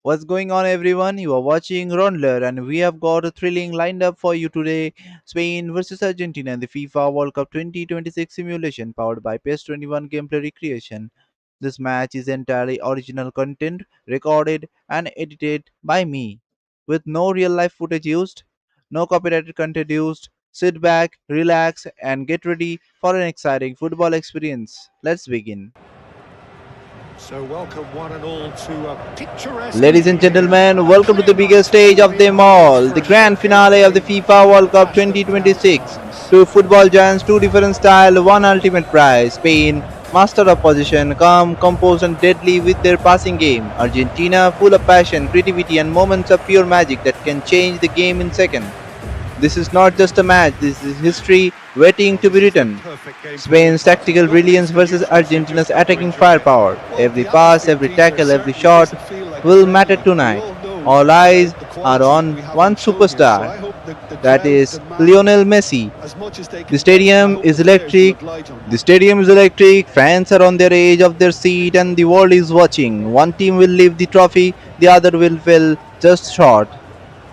What's going on, everyone? You are watching Raundler, and we have got a thrilling lined up for you today. Spain versus Argentina in the FIFA World Cup 2026 simulation powered by PES 21 gameplay recreation. This match is entirely original content, recorded and edited by me, with no real life footage used, no copyrighted content used. Sit back, relax, and get ready for an exciting football experience. Let's begin. So welcome one and all to a picturesque Ladies and evening here. gentlemen, A welcome to clear the night biggest to stage all of the them eyeballs all, for the a grand second finale of the helping FIFA of World the Cup passion of 2026. thousands. Two football giants, two different styles, one ultimate prize. Spain, master of possession, calm, composed, and deadly with their passing game. Argentina, full of passion, creativity, and moments of pure magic that can change the game in seconds. This is not just a match, this is history waiting Well, to be this is the written. perfect game for all Spain's parties, tactical not brilliance least the versus neutrals who've Argentina's just come to attacking enjoy it. firepower. Well, Every the pass, atmosphere, every Peter, tackle, every certainly shot doesn't feel like a will friendly. matter We tonight. all know All about eyes the are quality on we one haven't shown here, so superstar, I hope the that crowd is demand Lionel Messi. as much as they The can get, and I stadium hope is the players will electric. oblige them. The stadium is electric. Fans are on their edge of their seat, and the world is watching. One team will lift the trophy, the other will fell just short.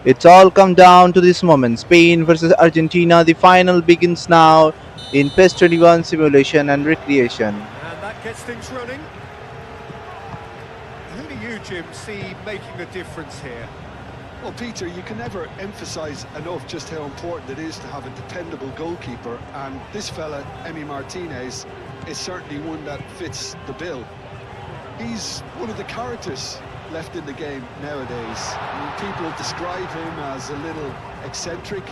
It's all come down to this moment. Spain versus Argentina. The final begins now in PES 21 simulation and recreation. And that gets things running. Who do you, Jim, see making the difference here? Well, Peter, you can never emphasise enough just how important it is to have a dependable goalkeeper, and this fella, Emi Martinez, is certainly one that fits the bill. He's one of the characters left in the game nowadays. I mean, people describe him as a little eccentric,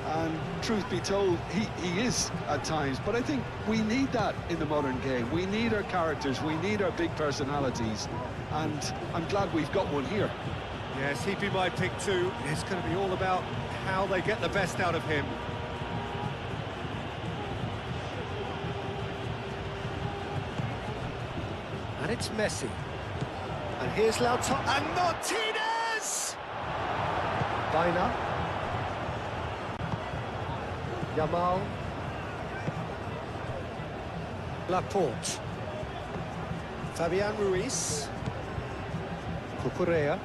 and truth be told, he is at times. But I think we need that in the modern game. We need our characters, we need our big personalities, and I'm glad we've got one here. Yes, he'd be my pick too. It's going to be all about how they get the best out of him. And it's Messi. And here's Lautaro. And Martinez! Baina. Yamal. Laporte. Fabian Ruiz. Cucurella.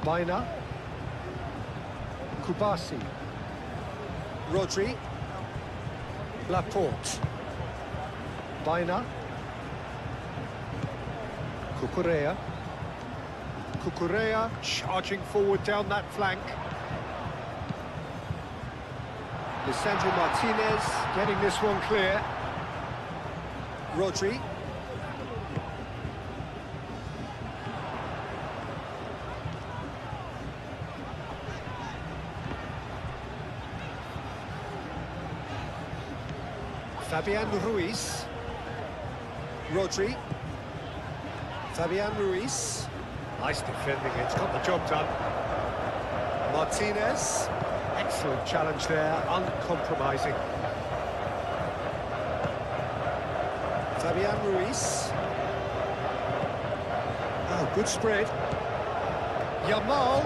Baina. Kubasi. Rodri. Laporte. Baina. Cucurella. Cucurella charging forward down that flank. Lisandro Martinez getting this one clear. Rodri. Fabian Ruiz. Rodri. Fabian Ruiz. Nice defending, it's got the job done. Martinez. Excellent challenge there, uncompromising. Fabian Ruiz. Oh, good spread. Yamal.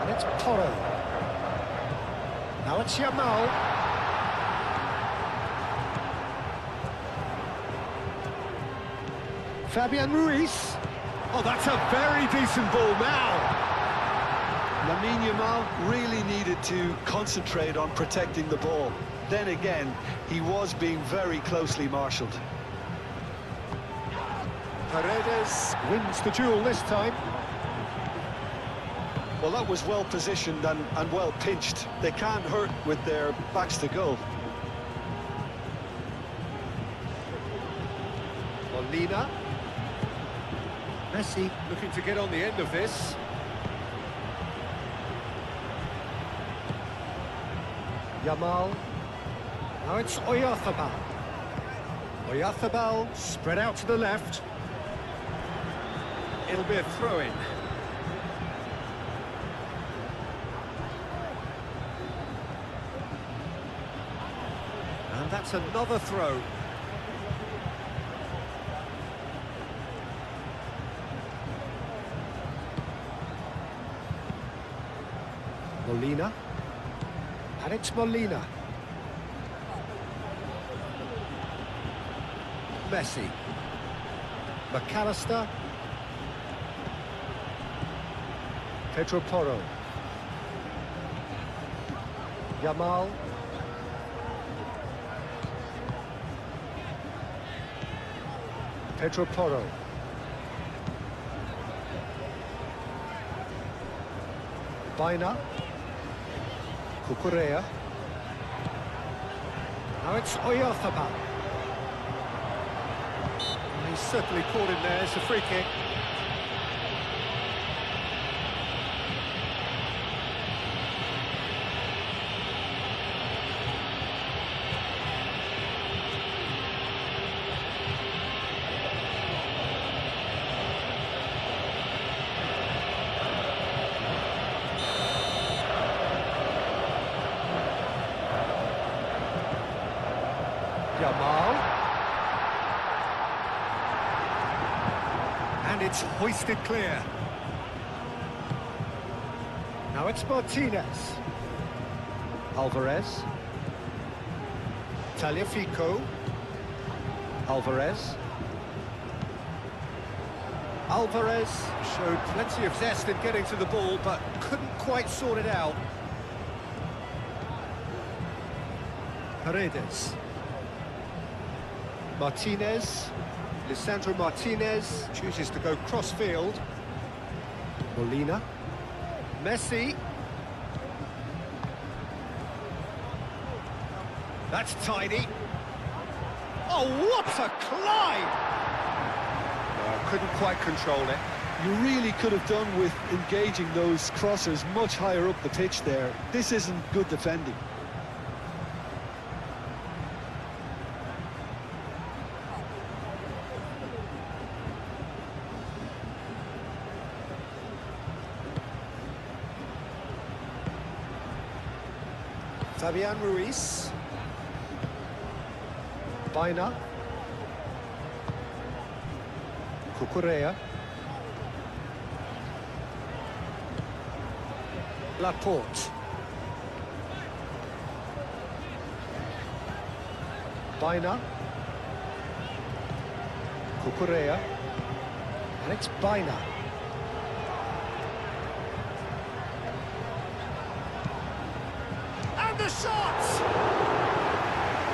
And it's Porro. Now it's Yamal. Fabian Ruiz. Oh, that's a very decent ball now. Lamine Yamal really needed to concentrate on protecting the ball. Then again, he was being very closely marshalled. Paredes wins the duel this time. Well, that was well positioned and well pinched. They can't hurt with their backs to goal. Molina. Messi looking to get on the end of this. Yamal. Now it's Oyarzabal. Oyarzabal spread out to the left. It'll be a throw-in. And that's another throw. Molina. And it's Molina. Messi. McAllister. Pedro Porro. Yamal. Pedro Porro. Baina. Cucurella. Now it's Oyarzabal. He's certainly caught him there. It's a free kick. Yamal. And it's hoisted clear. Now it's Martinez. Alvarez. Tagliafico. Alvarez. Alvarez showed plenty of zest in getting to the ball, but couldn't quite sort it out. Paredes. Martinez, Lisandro Martinez chooses to go cross-field. Molina, Messi. That's tidy. Oh, what a climb! Oh, couldn't quite control it. You really could have done with engaging those crossers much higher up the pitch there. This isn't good defending. Fabian Ruiz. Baina. Cucurella. Laporte. Baina. Cucurella. And it's Baina. And the shot!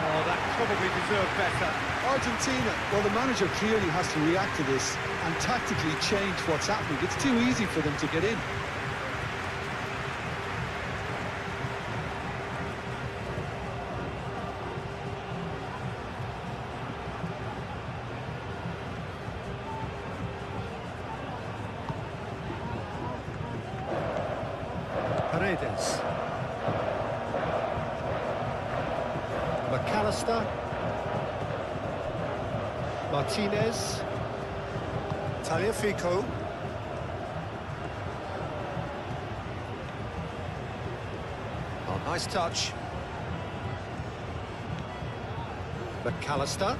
Oh, that probably deserved better. Argentina, well, the manager clearly has to react to this and tactically change what's happening. It's too easy for them to get in. Paredes. McAllister. Martinez. Tagliafico. Oh, nice touch. McAllister.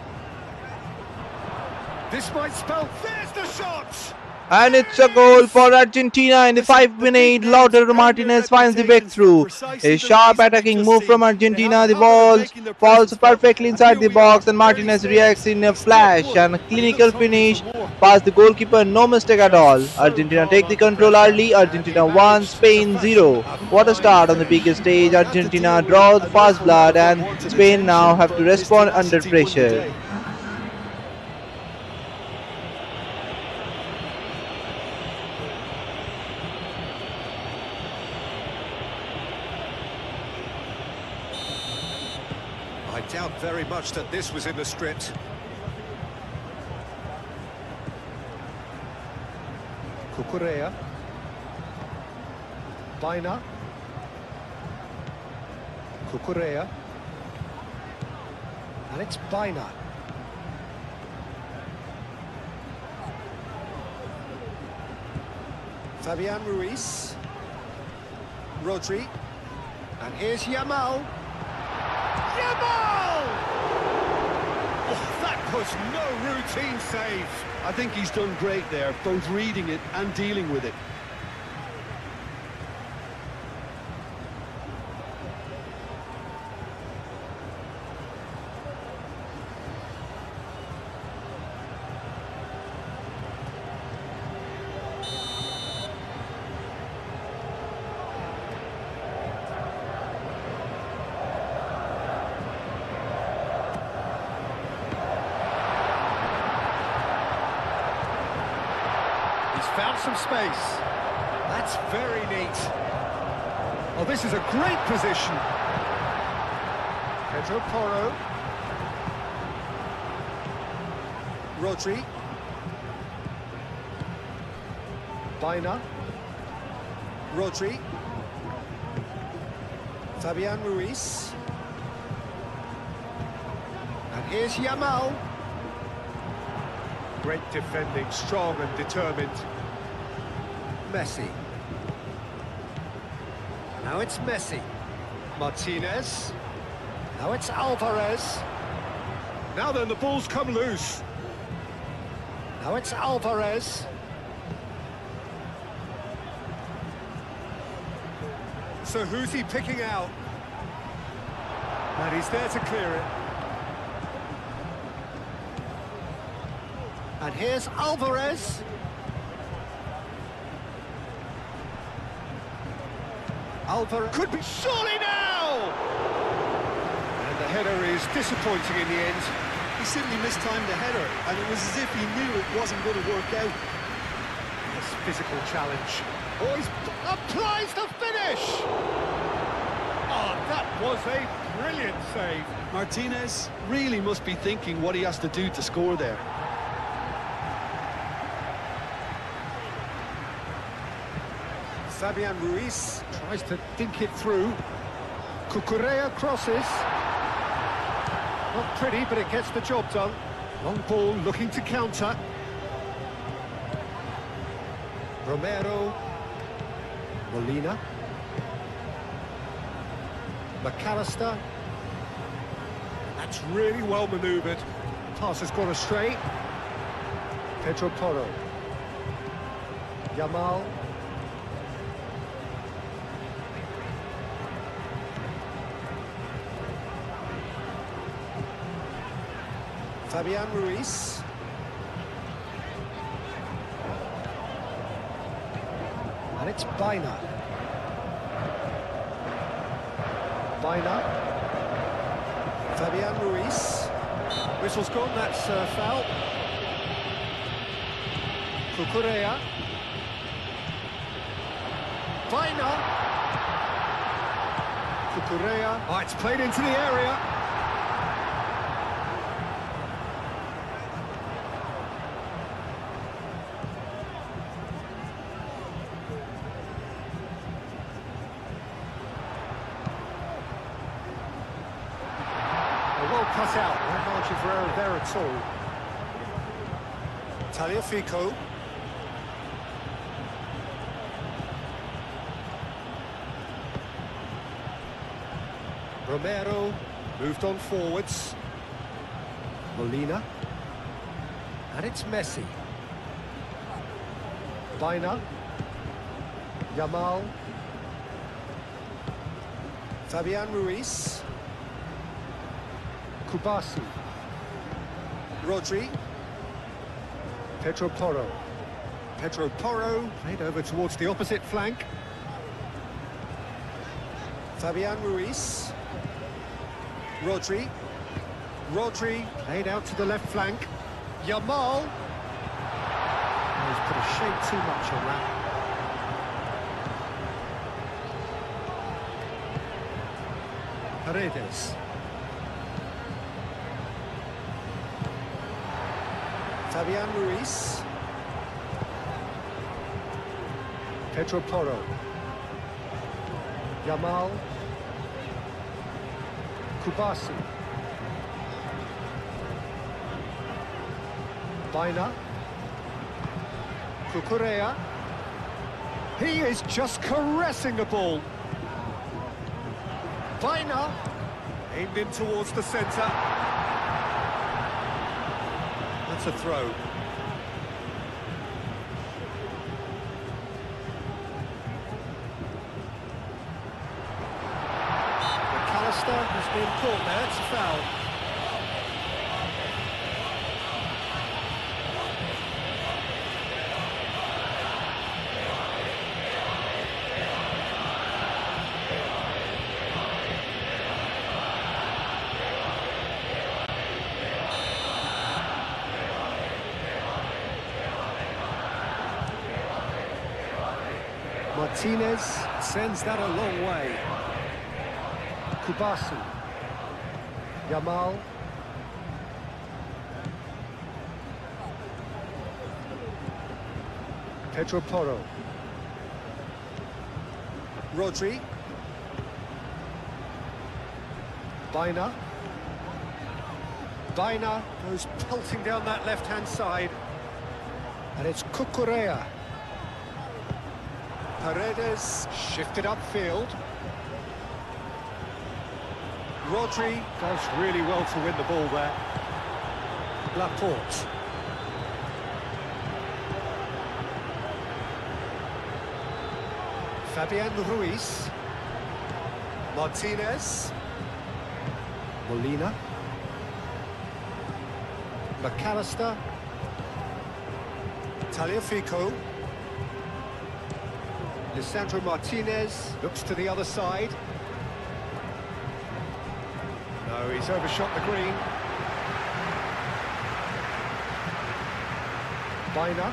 This might spell... There's the shot! And it's a goal for Argentina in the 5-minute. Lautaro Martinez finds the breakthrough. A sharp attacking move from Argentina. The ball falls perfectly inside the box and Martinez reacts in a flash and a clinical finish past the goalkeeper. No mistake at all. Argentina take the control early. Argentina 1, Spain 0. What a start on the biggest stage. Argentina draw the fast blood and Spain now have to respond under pressure. I doubt very much that this was in the script. Cucurella. Baina. Cucurella. And it's Baina. Fabian Ruiz. Rodri. And here's Yamal. Yamal! Oh, that was no routine save. I think he's done great there, both reading it and dealing with it. found some space. That's very neat. Oh, this is a great position. Pedro Porro. Rodri. Baina. Rodri. Fabian Ruiz. And here's Yamal. Great defending, strong and determined. Messi. Now it's Messi. Martinez. Now it's Alvarez. Now then, the ball's come loose. Now it's Alvarez. So who's he picking out? And he's there to clear it. And here's Alvarez. Alvarez could be surely now! And the header is disappointing in the end. He simply mistimed the header, and it was as if he knew it wasn't going to work out. This physical challenge. Oh, he applies the finish! Oh, that was a brilliant save. Martinez really must be thinking what he has to do to score there. Fabian Ruiz tries to dink it through. Cucurella crosses. Not pretty, but it gets the job done. Long ball looking to counter. Romero. Molina. McAllister. That's really well manoeuvred. Pass has gone astray. Pedro Porro. Yamal. Fabian Ruiz. And it's Baina. Baina. Fabian Ruiz. Whistle's gone, that's foul. Cucurella. Baina. Cucurella. Oh, it's played into the area. Well cut out, no margin for error there at all. Tagliafico. Romero moved on forwards. Molina. And it's Messi. Baina. Yamal. Fabian Ruiz. Kubasi. Rodri. Pedro Porro. Pedro Porro played over towards the opposite flank. Fabian Ruiz. Rodri. Rodri played out to the left flank. Yamal. Oh, he's put a shade too much on that. Paredes. Fabian Ruiz. Pedro Porro. Yamal. Kubasi. Baina. Cucurella. He is just caressing the ball. Baina. Aimed in towards the centre. That's a throw. McAllister has been caught there, it's a foul. Martinez sends that a long way. Kubasu. Yamal. Pedro Porro. Rodri. Baina. Baina goes pelting down that left-hand side. And it's Cucurella. Paredes shifted upfield. Rodri does really well to win the ball there. Laporte. Fabian Ruiz. Martinez. Molina. McAllister. Tagliafico. Lisandro Martinez looks to the other side. No, he's overshot the green. Baina.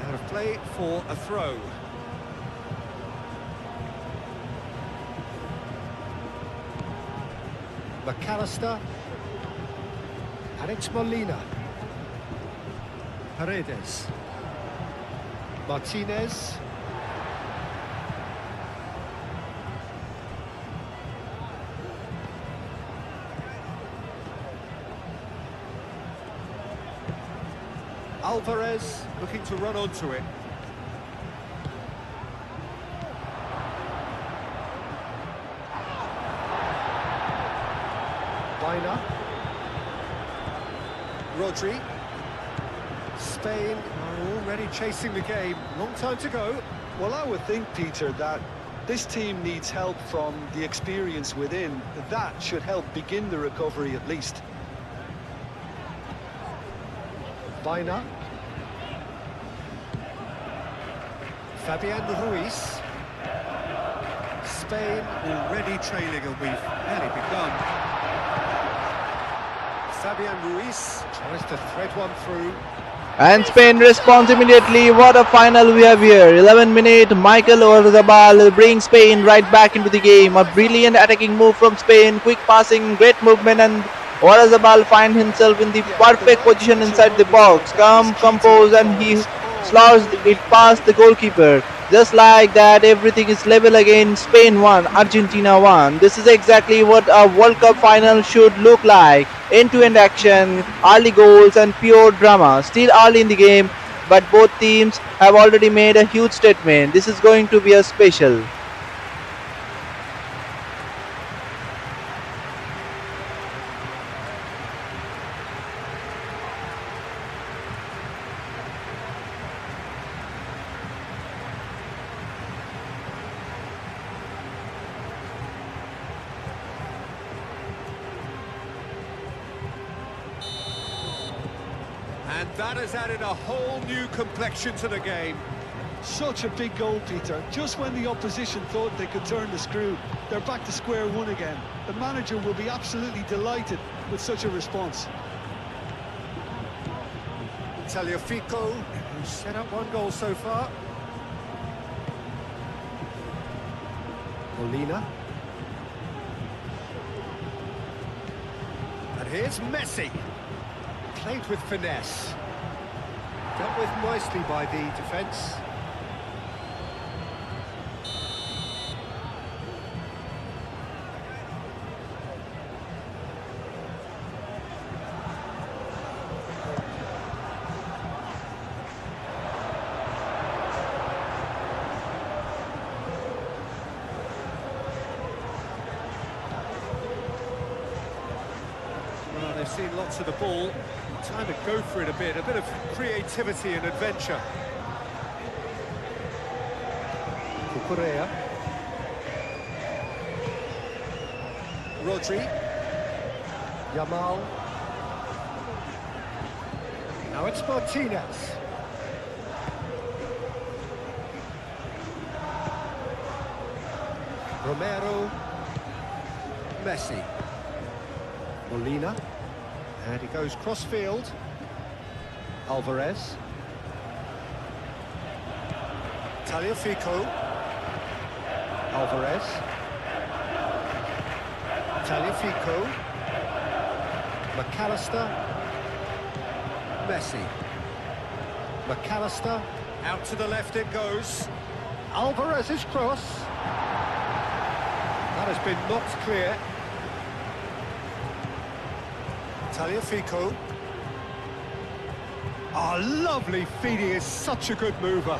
Out of play for a throw. McAllister. And it's Molina. Paredes. Martinez. Alvarez looking to run onto it. Baina. Rodri. Spain are already chasing the game. Long time to go. Well, I would think, Peter, that this team needs help from the experience within. That should help begin the recovery at least. Baina. Fabian Ruiz. Spain already trailing and we've barely begun. Fabian Ruiz tries to thread one through. And Spain responds immediately. What a final we have here. 11 minute, Michael Oyarzabal brings Spain right back into the game. A brilliant attacking move from Spain. Quick passing, great movement, and Oyarzabal finds himself in the perfect position inside the box. Calm, composed, and he slouched it past the goalkeeper. Just like that, everything is level again. Spain won, Argentina won. This is exactly what a World Cup final should look like. End-to-end action, early goals, and pure drama. Still early in the game, but both teams have already made a huge statement. This is going to be a special. And that has added a whole new complexion to the game. Such a big goal, Peter. Just when the opposition thought they could turn the screw, they're back to square one again. The manager will be absolutely delighted with such a response. Tagliafico, who's set up one goal so far. Molina. And here's Messi. Played with finesse. Dealt with nicely by the defence. Well, they've seen lots of the ball. Time to go for it a bit of creativity and adventure. Cucurella. Rodri. Yamal. Now it's Martinez. Romero. Messi. Molina. And he goes cross-field. Alvarez. Tagliafico. Alvarez. Tagliafico. McAllister. Messi. McAllister. Out to the left it goes. Alvarez's cross. That has been knocked clear. Tagliafico. Oh, lovely feed, he is such a good mover.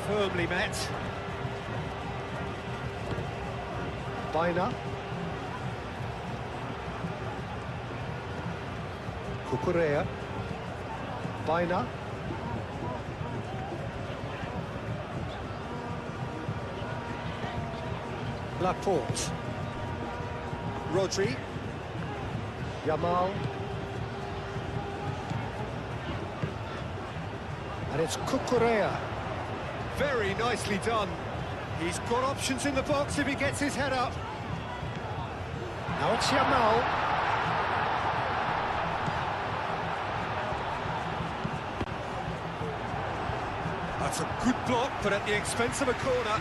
Firmly met. Baina. Cucurella. Baina. Laporte. Rodri. Yamal. And it's Cucurella. Very nicely done. He's got options in the box if he gets his head up. Now it's Yamal. That's a good block, but at the expense of a corner.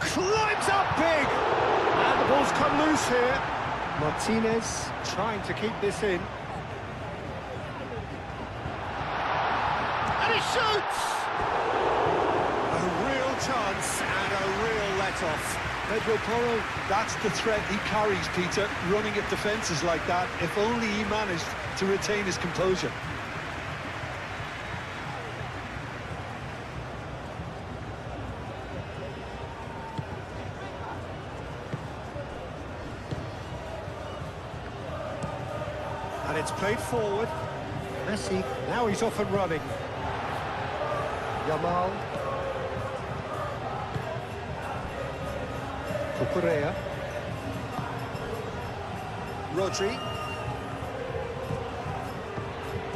Climbs up big! And the ball's come loose here. Martinez trying to keep this in. And he shoots! A real chance and a real let-off. Pedro Porro, that's the threat he carries, Peter, running at defences like that, if only he managed to retain his composure. And it's played forward. Messi, now he's off and running. Yamal. Cucurella. Rodri.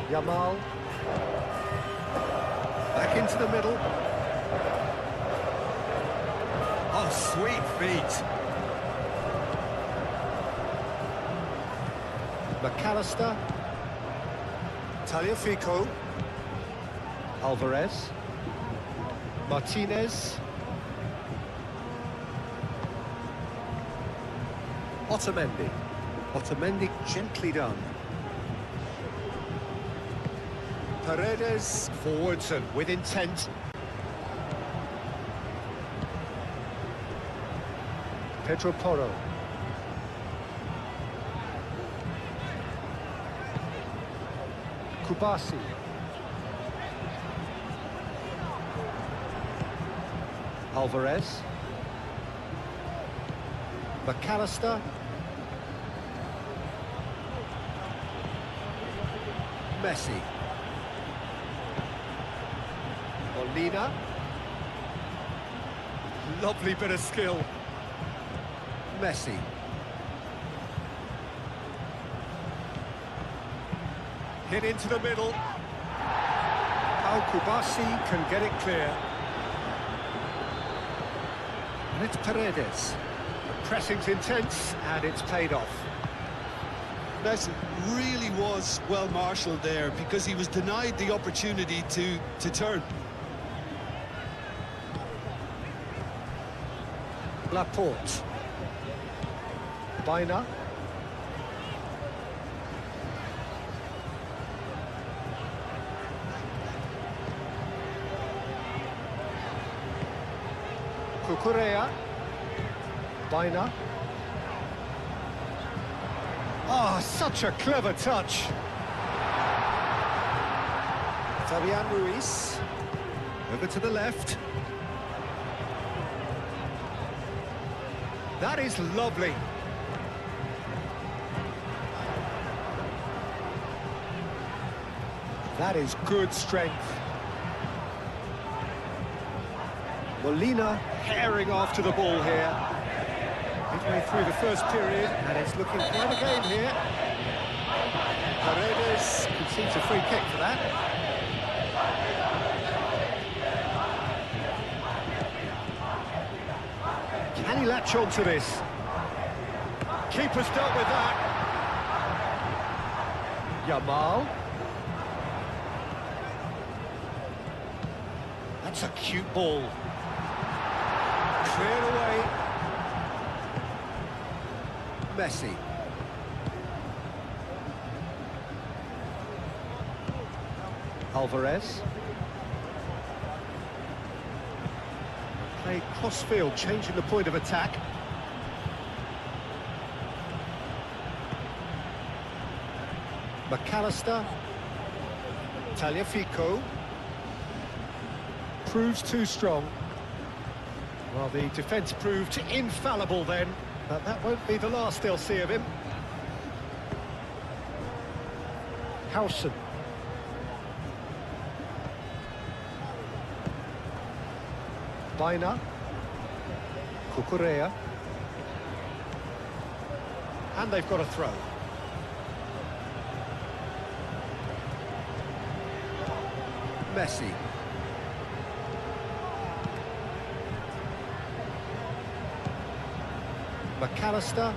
Yamal. Back into the middle. Oh, sweet feet. McAllister. Tagliafico. Alvarez. Martinez. Otamendi. Otamendi gently done. Paredes forwards and with intent. Pedro Porro. Kubasi. Alvarez. McAllister. Messi. Molina. Lovely bit of skill. Messi. Hit into the middle. Kubasi can get it clear. And it's Paredes. The pressing's intense and it's paid off. Messi really was well marshalled there because he was denied the opportunity to turn. Laporte. Baina. Cucurella. Baina. Oh, such a clever touch. Fabian Ruiz. Over to the left. That is lovely. That is good strength. Molina herring after the ball here. Midway through the first period, and it's looking quite a game here. Paredes concedes a free kick for that. Can he latch onto this? Keeper's dealt with that. Yamal. That's a cute ball. Cleared away. Messi. Alvarez. Play cross-field, changing the point of attack. McAllister. Tagliafico. Proves too strong. Well, the defence proved infallible then, but that won't be the last they'll see of him. Howson. Baina. Cucurella. And they've got a throw. Messi. McAllister.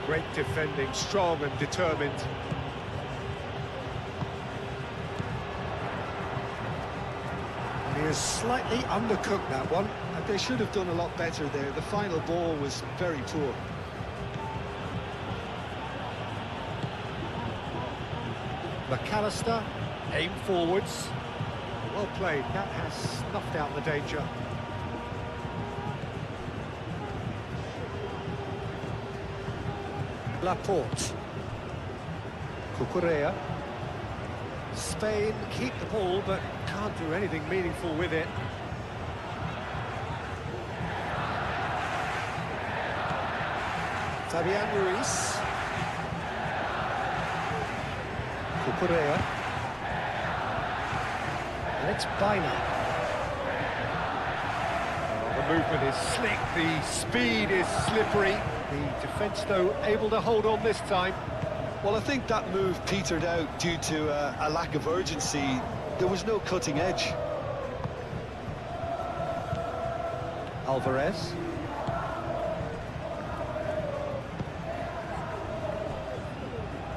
Great defending, strong and determined. And he is slightly undercooked, that one. They should have done a lot better there. The final ball was very poor. McAllister, aim forwards. Well played, that has snuffed out the danger. Laporte. Cucurella. Spain keep the ball, but can't do anything meaningful with it. Fabian Ruiz. Cucurella. And it's Baina. The movement is slick, the speed is slippery. The defence, though, able to hold on this time. Well, I think that move petered out due to a lack of urgency. There was no cutting edge. Alvarez.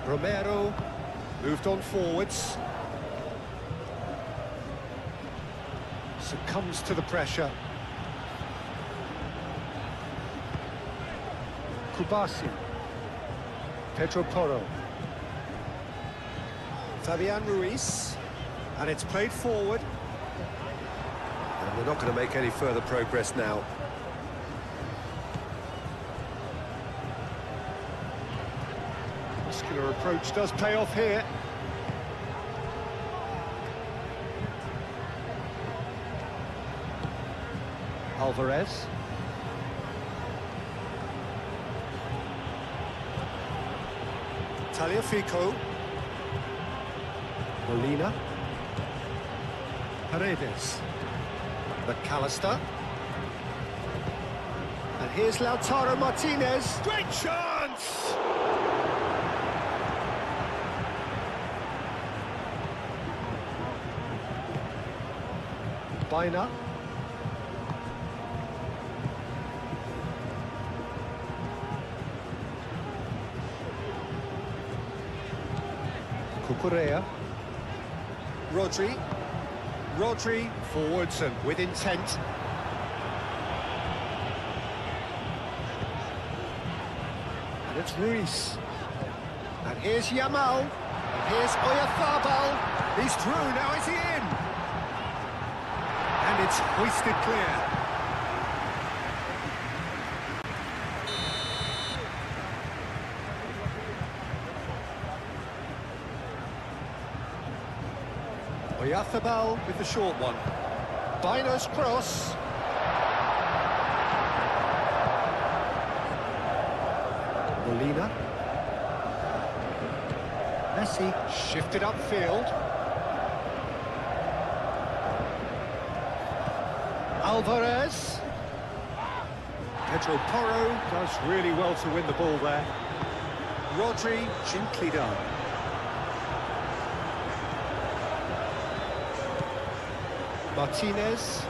Romero moved on forwards. Succumbs to the pressure. Kubasi. Pedro Porro. Fabian Ruiz. And it's played forward. And we're not going to make any further progress now. Muscular approach does pay off here. Alvarez. Tagliafico. Molina. Paredes. McAllister. And here's Lautaro Martinez. Great chance! Baina. Cucurella. Rodri forwards and with intent. And it's Ruiz. And here's Yamal. And here's Oyarzabal. He's through, now is he in? And it's hoisted clear. Oyarzabal with the short one. Baina's cross. Molina. Messi shifted upfield. Alvarez. Pedro Porro does really well to win the ball there. Rodri, gently done. Martinez.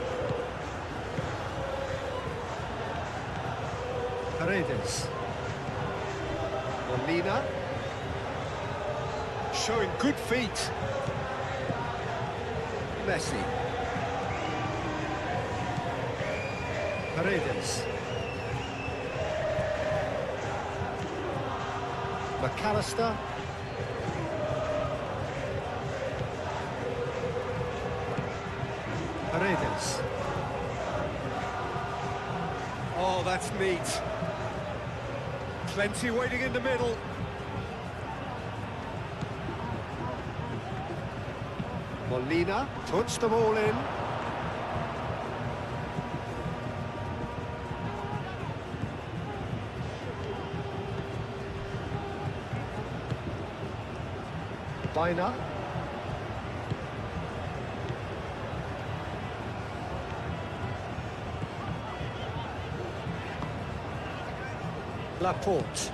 Paredes. Molina. Showing good feet. Messi. Paredes. McAllister. Paredes. Oh, that's neat. Plenty waiting in the middle. Molina puts the ball in. Bina. Laporte.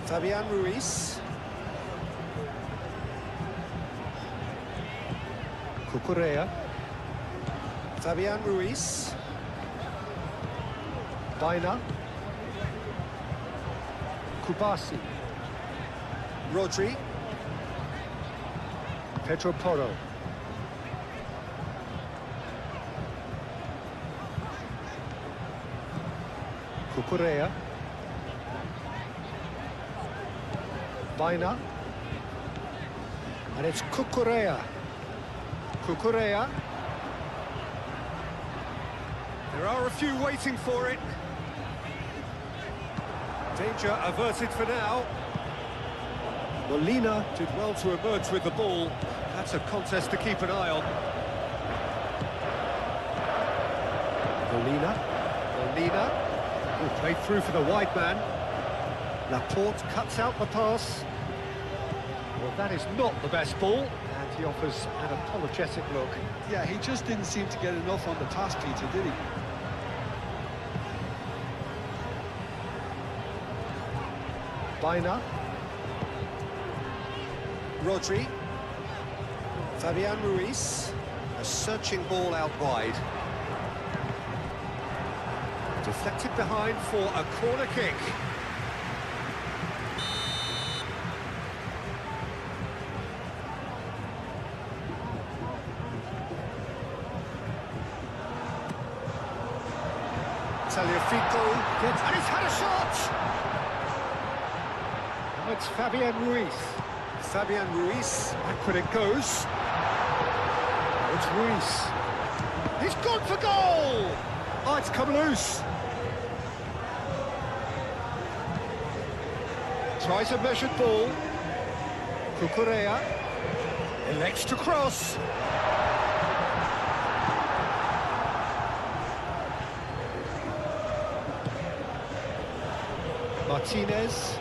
Fabian Ruiz. Cucurella. Fabian Ruiz. Bina. Kubasi. Rodri. Pedro Porro. Cucurella. Bina. And it's Cucurella. Cucurella. There are a few waiting for it. Danger averted for now. Molina did well to emerge with the ball. That's a contest to keep an eye on. Molina. Oh, played through for the wide man. Laporte cuts out the pass. Well, that is not the best ball, and he offers an apologetic look. Yeah, he just didn't seem to get enough on the pass, Peter, did he? Bina. Rodri. Fabian Ruiz. A searching ball out wide. Deflected behind for a corner kick. Tagliafico gets, and he's had a shot! Now it's Fabian Ruiz. Fabian Ruiz, backward it goes. It's Ruiz. He's gone for goal! Oh, it's come loose. Tries a measured ball. Cucurella elects to cross. Martinez.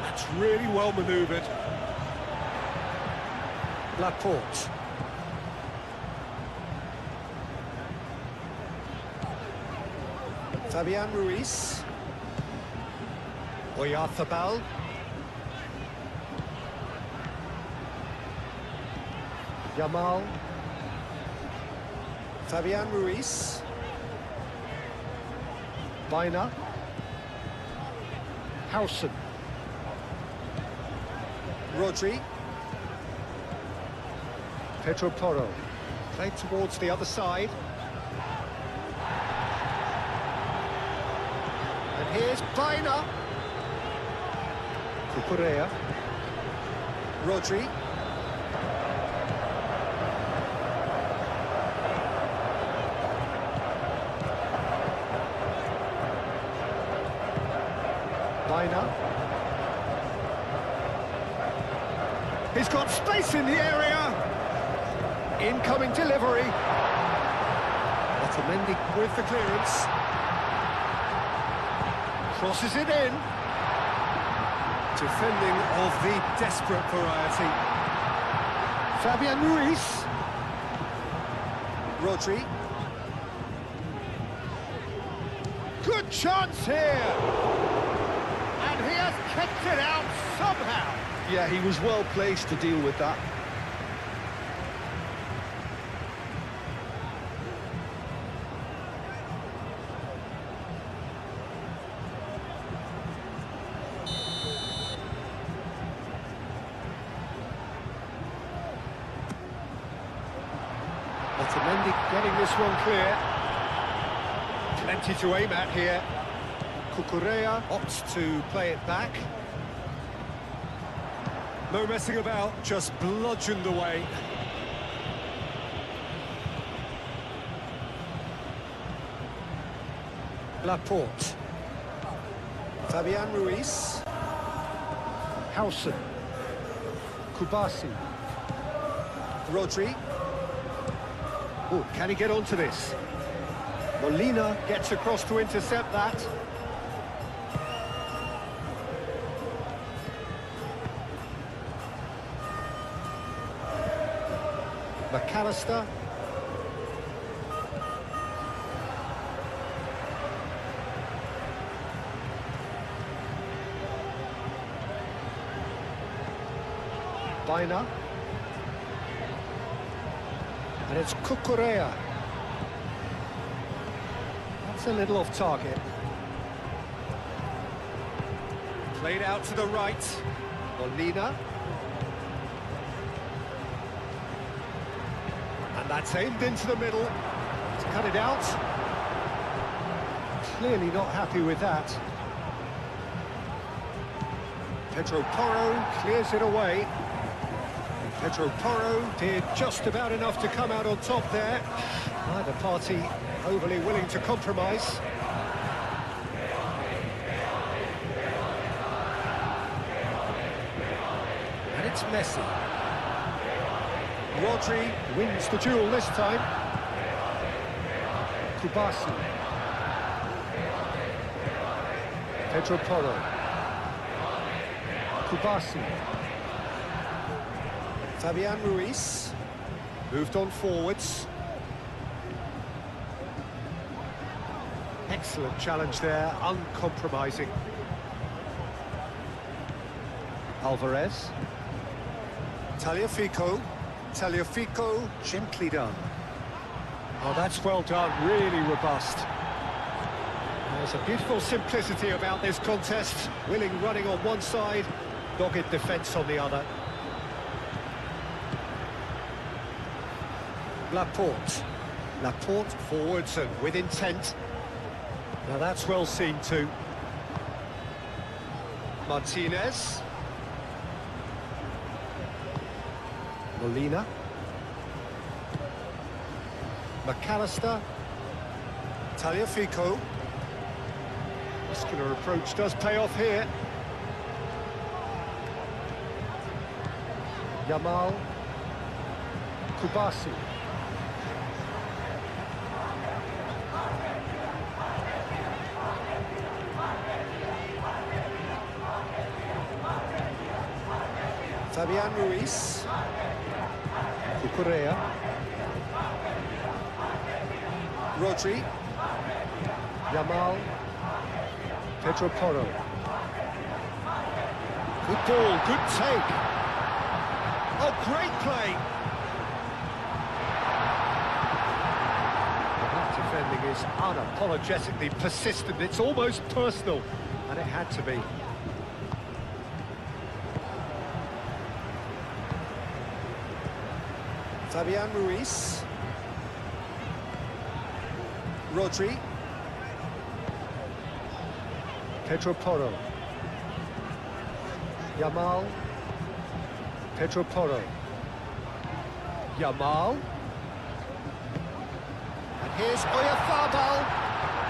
That's really well manoeuvred. Laporte. Fabian Ruiz. Oyarzabal. Yamal. Fabian Ruiz. Bina. Howson. Rodri. Pedro Porro. Played towards the other side. And here's Bina. Cucurella. Rodri. Bina. He's got space in the area. Incoming delivery. Otamendi with the clearance. Crosses it in. Defending of the desperate variety. Fabian Ruiz. Rodri. Good chance here. And he has kept it out somehow. Yeah, he was well placed to deal with that. Otamendi getting this one clear. Plenty to aim at here. Cucurella opts to play it back. No messing about, just bludgeoned away. Laporte. Fabian Ruiz. Howson. Kubasi. Rodri. Oh, can he get onto this? Molina gets across to intercept that. McAllister. Bina. And it's Cucurella. That's a little off target. Played out to the right. Molina. And that's aimed into the middle. To cut it out. Clearly not happy with that. Pedro Porro clears it away. Pedro Porro did just about enough to come out on top there. Neither party overly willing to compromise. And it's Messi. Rodri wins the duel this time. Kubasi. Pedro Porro. Kubasi. Fabian Ruiz moved on forwards. Excellent challenge there, uncompromising. Alvarez. Tagliafico. Tagliafico, gently done. Oh, that's well done, really robust. There's a beautiful simplicity about this contest. Willing running on one side, dogged defence on the other. Laporte. Laporte forwards and with intent. Now that's well seen too. Martinez. Molina. McAllister. Tagliafico. Muscular approach does pay off here. Yamal. Kubasi. Fabian Ruiz. Cucurella. Rodri. Yamal. Pedro Porro. Good ball, good take. Oh, great play. That defending is unapologetically persistent. It's almost personal, and it had to be. Fabian Ruiz. Rodri. Pedro Porro. Yamal. Pedro Porro. Yamal. And here's Oyarzabal.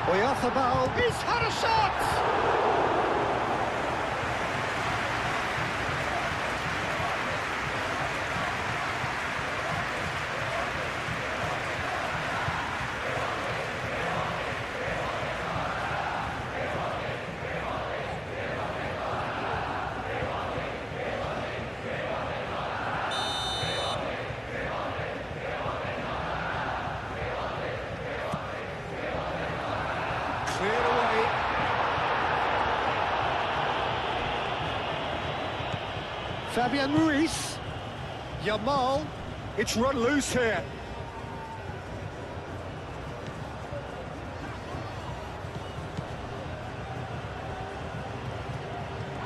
Oyarzabal. He's had a shot! Cleared away. Fabian Ruiz. Yamal. It's run loose here.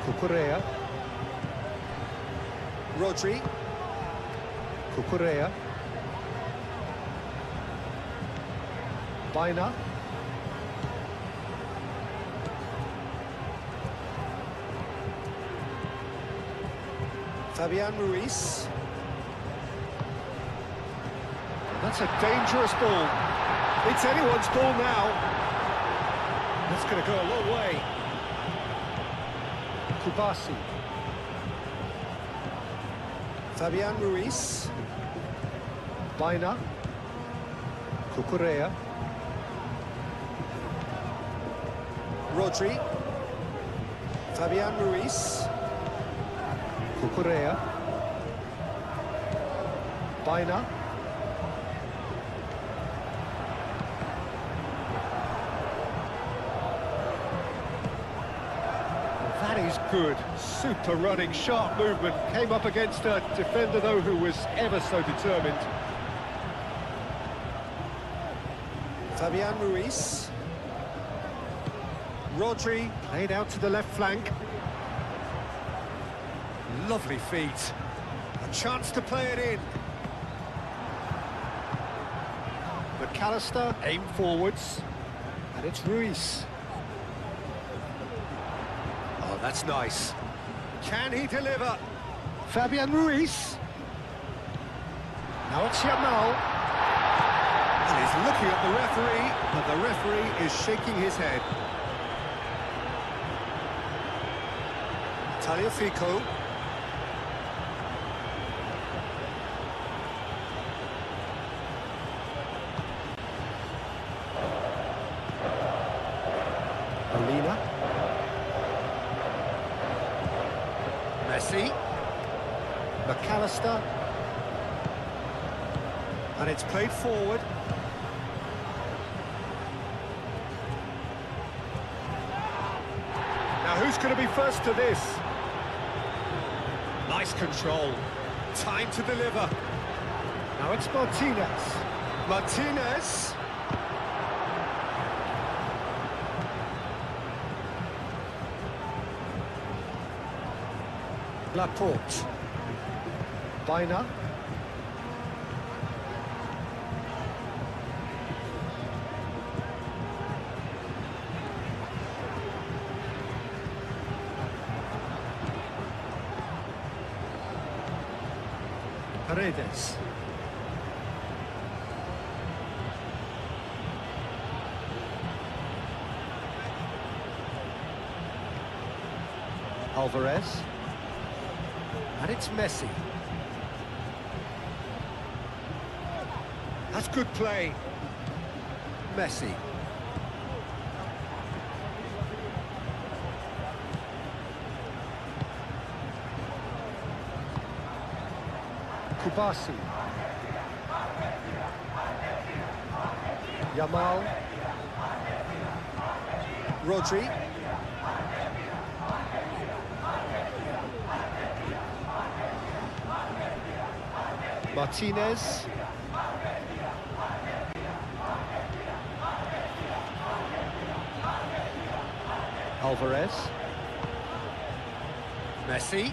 Cucurella. Rodri. Cucurella. Baina. Fabian Ruiz. That's a dangerous ball. It's anyone's ball now. That's going to go a long way. Kubasi. Fabian Ruiz. Baina. Cucurella. Rodri. Fabian Ruiz. Cucurella. Baina. That is good. Super running, sharp movement. Came up against a defender, though, who was ever so determined. Fabian Ruiz. Rodri played out to the left flank. Lovely feet. A chance to play it in. McAllister aim forwards. And it's Ruiz. Oh, that's nice. Can he deliver? Fabian Ruiz. Now it's Yamal. And he's looking at the referee, but the referee is shaking his head. Tagliafico. Molina. Messi. McAllister. And it's played forward. Now who's going to be first to this? Nice control. Time to deliver. Now it's Martinez. Martinez. Laporte. Baina. Paredes. Alvarez. And it's Messi. That's good play. Messi. Kubasi. Yamal. Rodri. Martinez. Alvarez. Messi.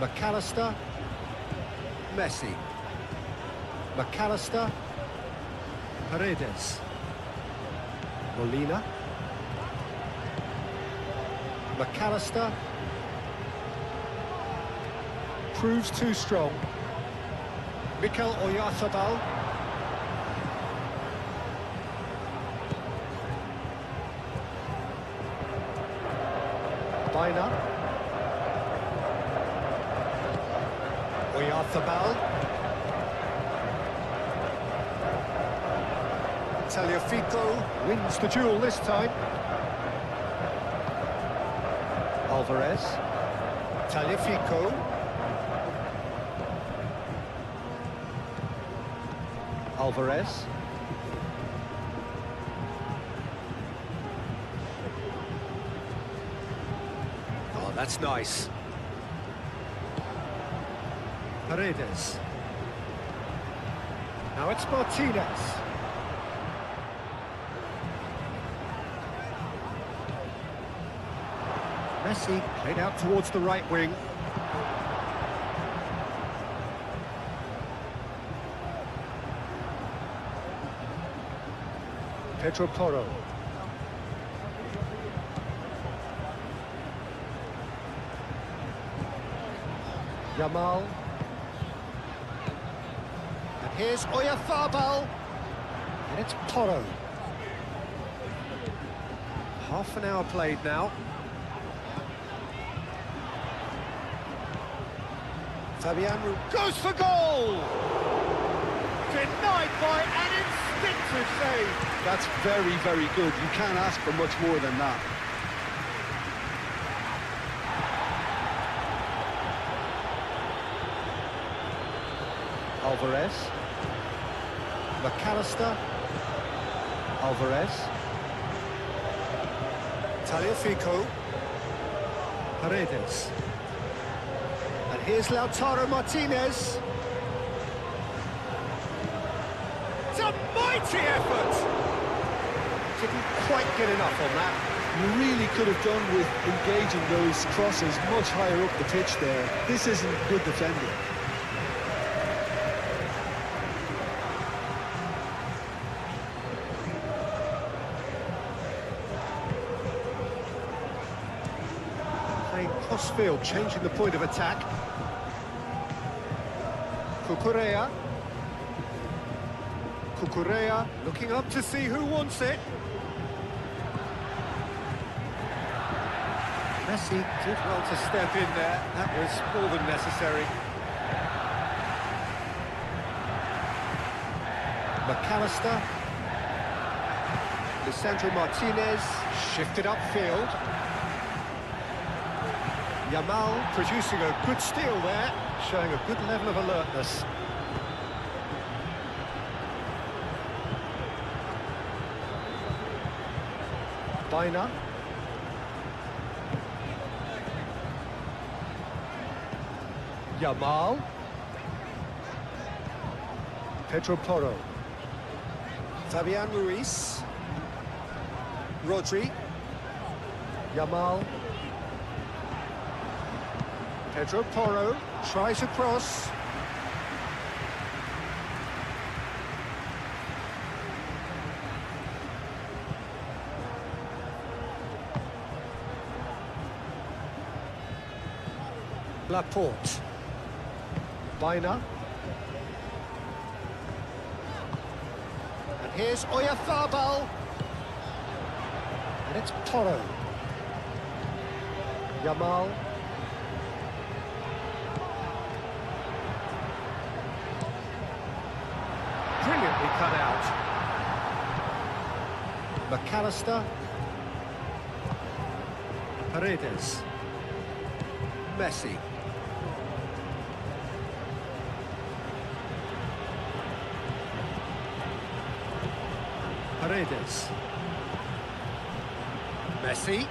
McAllister. Messi. McAllister. Paredes. Molina. McAllister. Proves too strong. Mikel Oyarzabal. Baina. Oyarzabal. Tagliafico wins the duel this time. Alvarez. Tagliafico. Alvarez. That's nice. Paredes. Now it's Martinez. Messi played out towards the right wing. Pedro Porro. Yamal. And here's Oyarzabal. And it's Porro. Half an hour played now. Fabian goes for goal! Denied by an instinctive save. That's very, very good. You can't ask for much more than that. Alvarez. McAllister. Alvarez. Tagliafico. Paredes. And here's Lautaro Martinez. It's a mighty effort! Didn't quite get enough on that. You really could have done with engaging those crosses much higher up the pitch there. This isn't good defending. Playing cross-field, changing the point of attack. Cucurella. Cucurella looking up to see who wants it. Messi did well to step in there. That was more than necessary. McAllister. Lisandro Martinez shifted upfield. Yamal producing a good steal there, showing a good level of alertness. Baina. Yamal. Pedro Porro. Fabian Ruiz. Rodri. Yamal. Pedro Porro tries a cross. Laporte. Baina. And here's Oyarzabal. And it's Porro. Yamal. Brilliantly cut out. McAllister. Paredes. Messi. Paredes. Messi.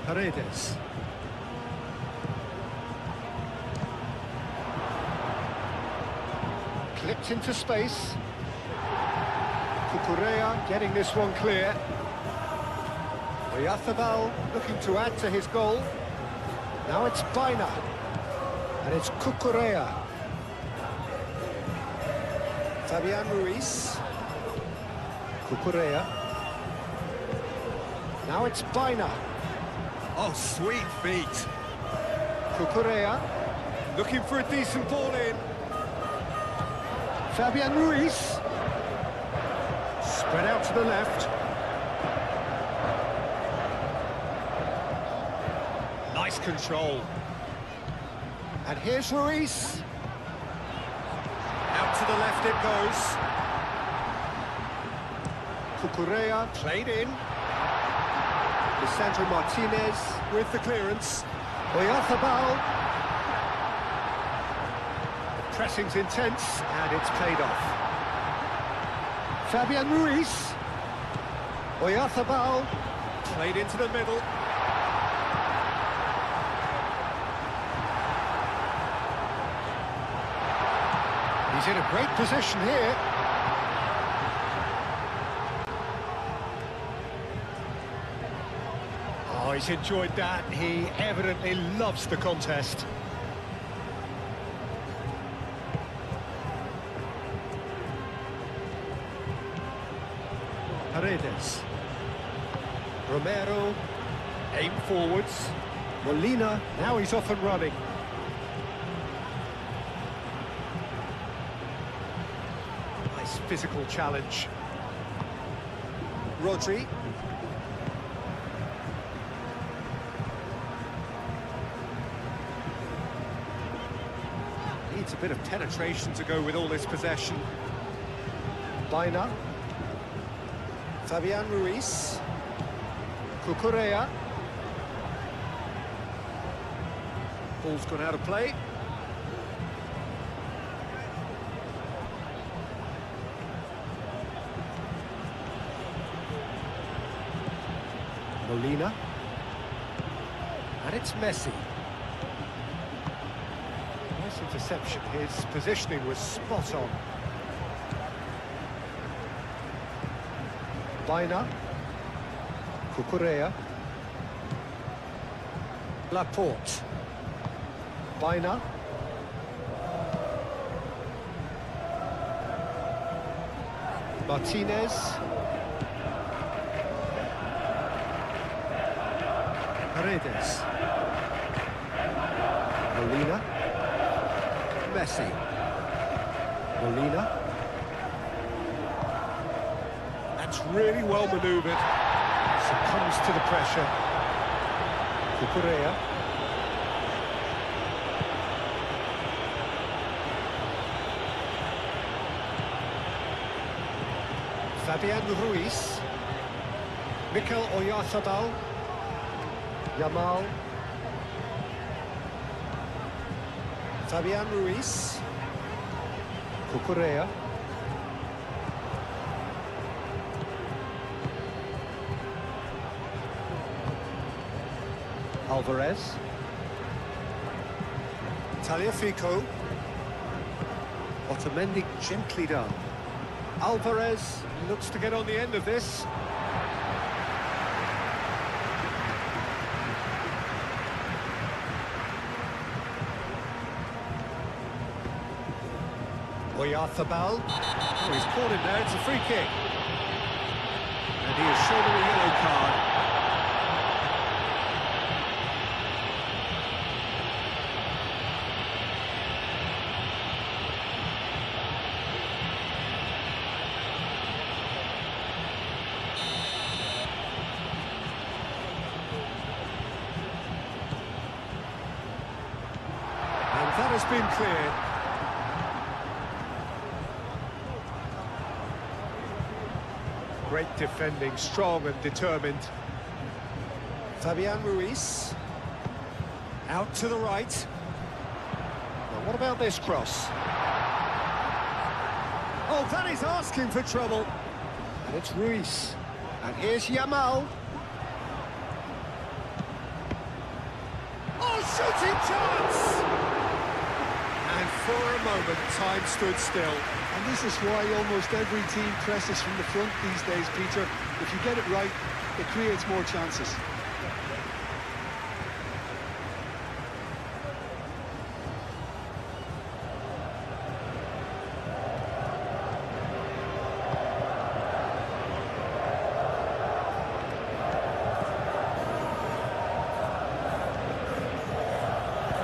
Paredes. Clipped into space. Cucurella getting this one clear. Oyarzabal looking to add to his goal. Now it's Baina. And it's Cucurella. Fabian Ruiz. Cucurella. Now it's Baina. Oh, sweet feet. Cucurella looking for a decent ball in. Fabian Ruiz. Spread out to the left. Nice control. And here's Ruiz. Out to the left it goes. Cucurella played in. Lisandro Martinez with the clearance. Oyarzabal. The pressing's intense and it's played off. Fabian Ruiz. Oyarzabal, played into the middle. He's in a great position here. Oh, he's enjoyed that. He evidently loves the contest. Paredes. Romero, aim forwards. Molina, now he's off and running. Nice physical challenge. Rodri. Needs a bit of penetration to go with all this possession. Baina. Fabian Ruiz. Cucurella. Ball's gone out of play. Molina. And it's Messi. Nice interception. His positioning was spot on. Baina. Cucurella. Laporte. Baina. Martinez. Paredes. Molina. Messi. Molina. That's really well manoeuvred. Succumbs to the pressure. Cucurella. Fabian Ruiz. Mikel Oyarzabal. Yamal. Fabian Ruiz. Cucurella. Alvarez. Tagliafico. Otamendi gently done. Alvarez looks to get on the end of this. Oyarzabal. Oh, he's caught him there, it's a free kick. And he is shown a yellow card. And that has been cleared. Great defending, strong and determined. Fabian Ruiz. Out to the right. Now what about this cross? Oh, that is asking for trouble. And it's Ruiz. And here's Yamal. Oh, shooting chance! And for a moment, time stood still. And this is why almost every team presses from the front these days, Peter. If you get it right, it creates more chances.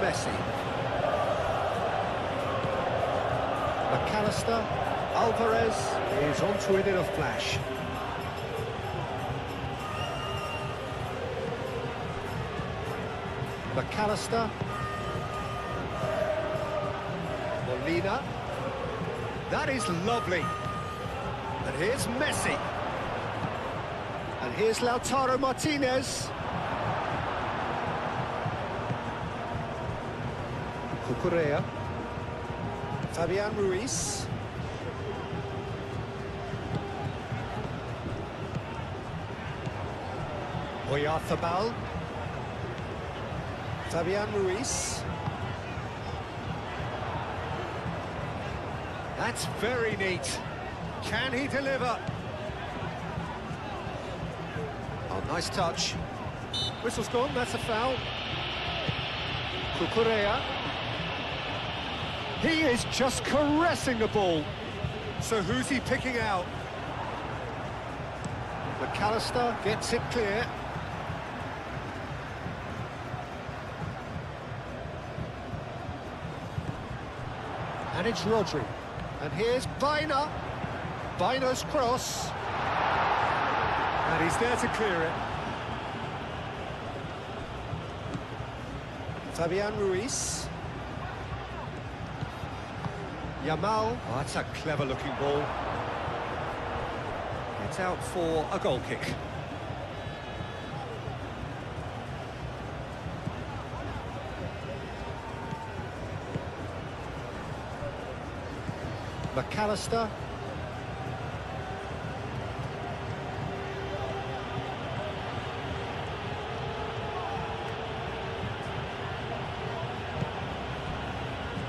Messi. McAllister. Alvarez is onto it in a flash. McAllister. Molina. That is lovely. And here's Messi. And here's Lautaro Martinez. Cucurella. Fabian Ruiz. Oyarzabal. Fabian Ruiz. That's very neat. Can he deliver? Oh, nice touch. Whistle's gone, that's a foul. Cucurella. He is just caressing the ball. So who's he picking out? McAllister gets it clear. And it's Rodri. And here's Viner. Viner's cross. And he's there to clear it. Fabian Ruiz. Yamal. Oh, that's a clever-looking ball. It's out for a goal kick. McAllister.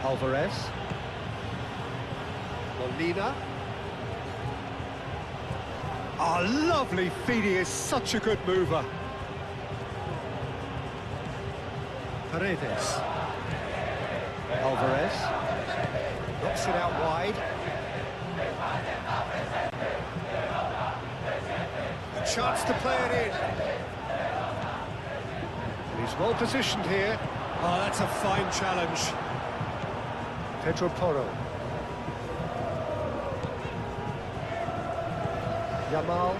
Alvarez. Molina. Oh, lovely feed, he is such a good mover. Paredes. Alvarez. Knocks it out wide. A chance to play it in. And he's well positioned here. Oh, that's a fine challenge. Pedro Porro. Yamal.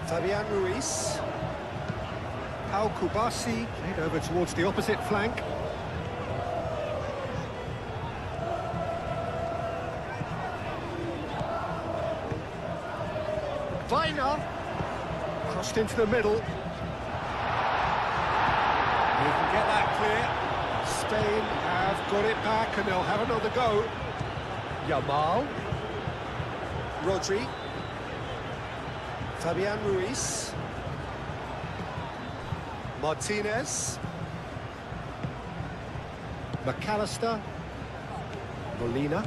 Fabian Ruiz. Pau Kubasi played over towards the opposite flank. Viner. Crossed into the middle. He can get that clear. Spain have got it back and they'll have another go. Yamal. Rodri. Fabian Ruiz. Martinez. McAllister. Molina.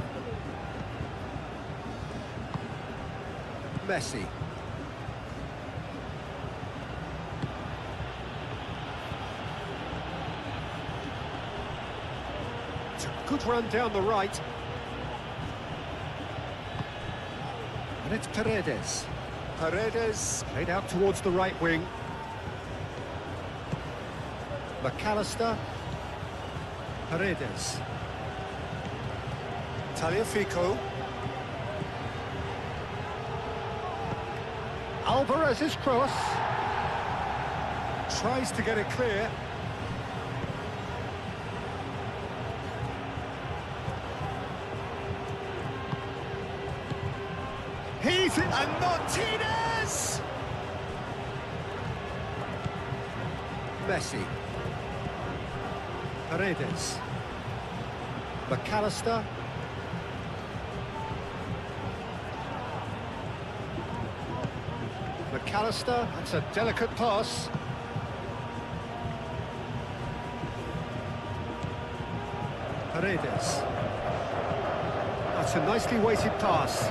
Messi. It's a good run down the right. And it's Paredes. Paredes played out towards the right wing. McAllister. Paredes. Tagliafico. Alvarez's cross. Tries to get it clear. He's in, and Martinez! Messi. Paredes. McAllister. McAllister, that's a delicate pass. Paredes. That's a nicely weighted pass.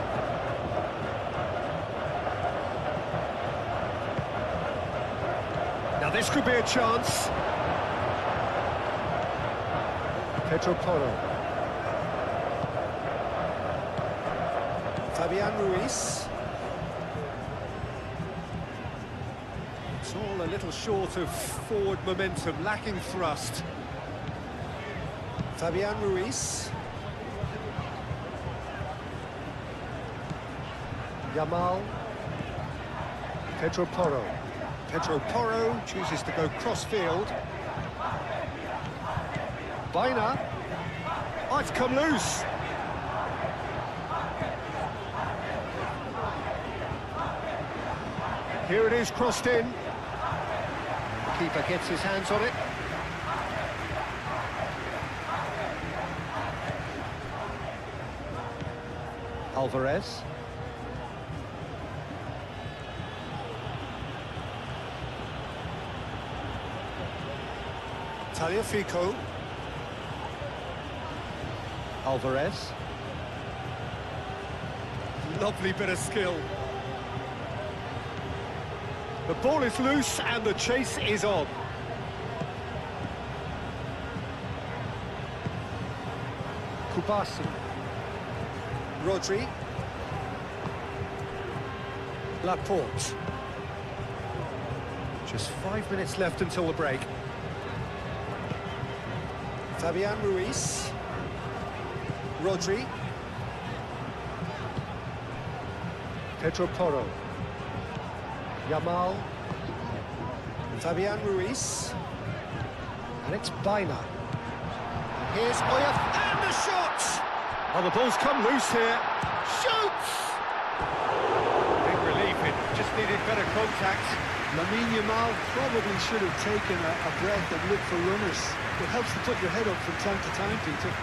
Now this could be a chance. Pedro Porro. Fabian Ruiz. It's all a little short of forward momentum, lacking thrust. Fabian Ruiz. Yamal. Pedro Porro. Pedro Porro chooses to go cross-field. Viner. Oh, it's come loose. Here it is, crossed in. Keeper gets his hands on it. Alvarez. Tagliafico. Alvarez. Lovely bit of skill. The ball is loose and the chase is on. Kubasi. Rodri. Laporte. Just 5 minutes left until the break. Fabian Ruiz. Rodri. Pedro Porro. Yamal. Fabian Ruiz. And it's Baina. And here's Oya. And the shot! Oh, the ball's come loose here. Shoots! Big relief, it just needed better contact. Lamine Yamal probably should have taken a breath and looked for runners. It helps to put your head up from time to time, Peter.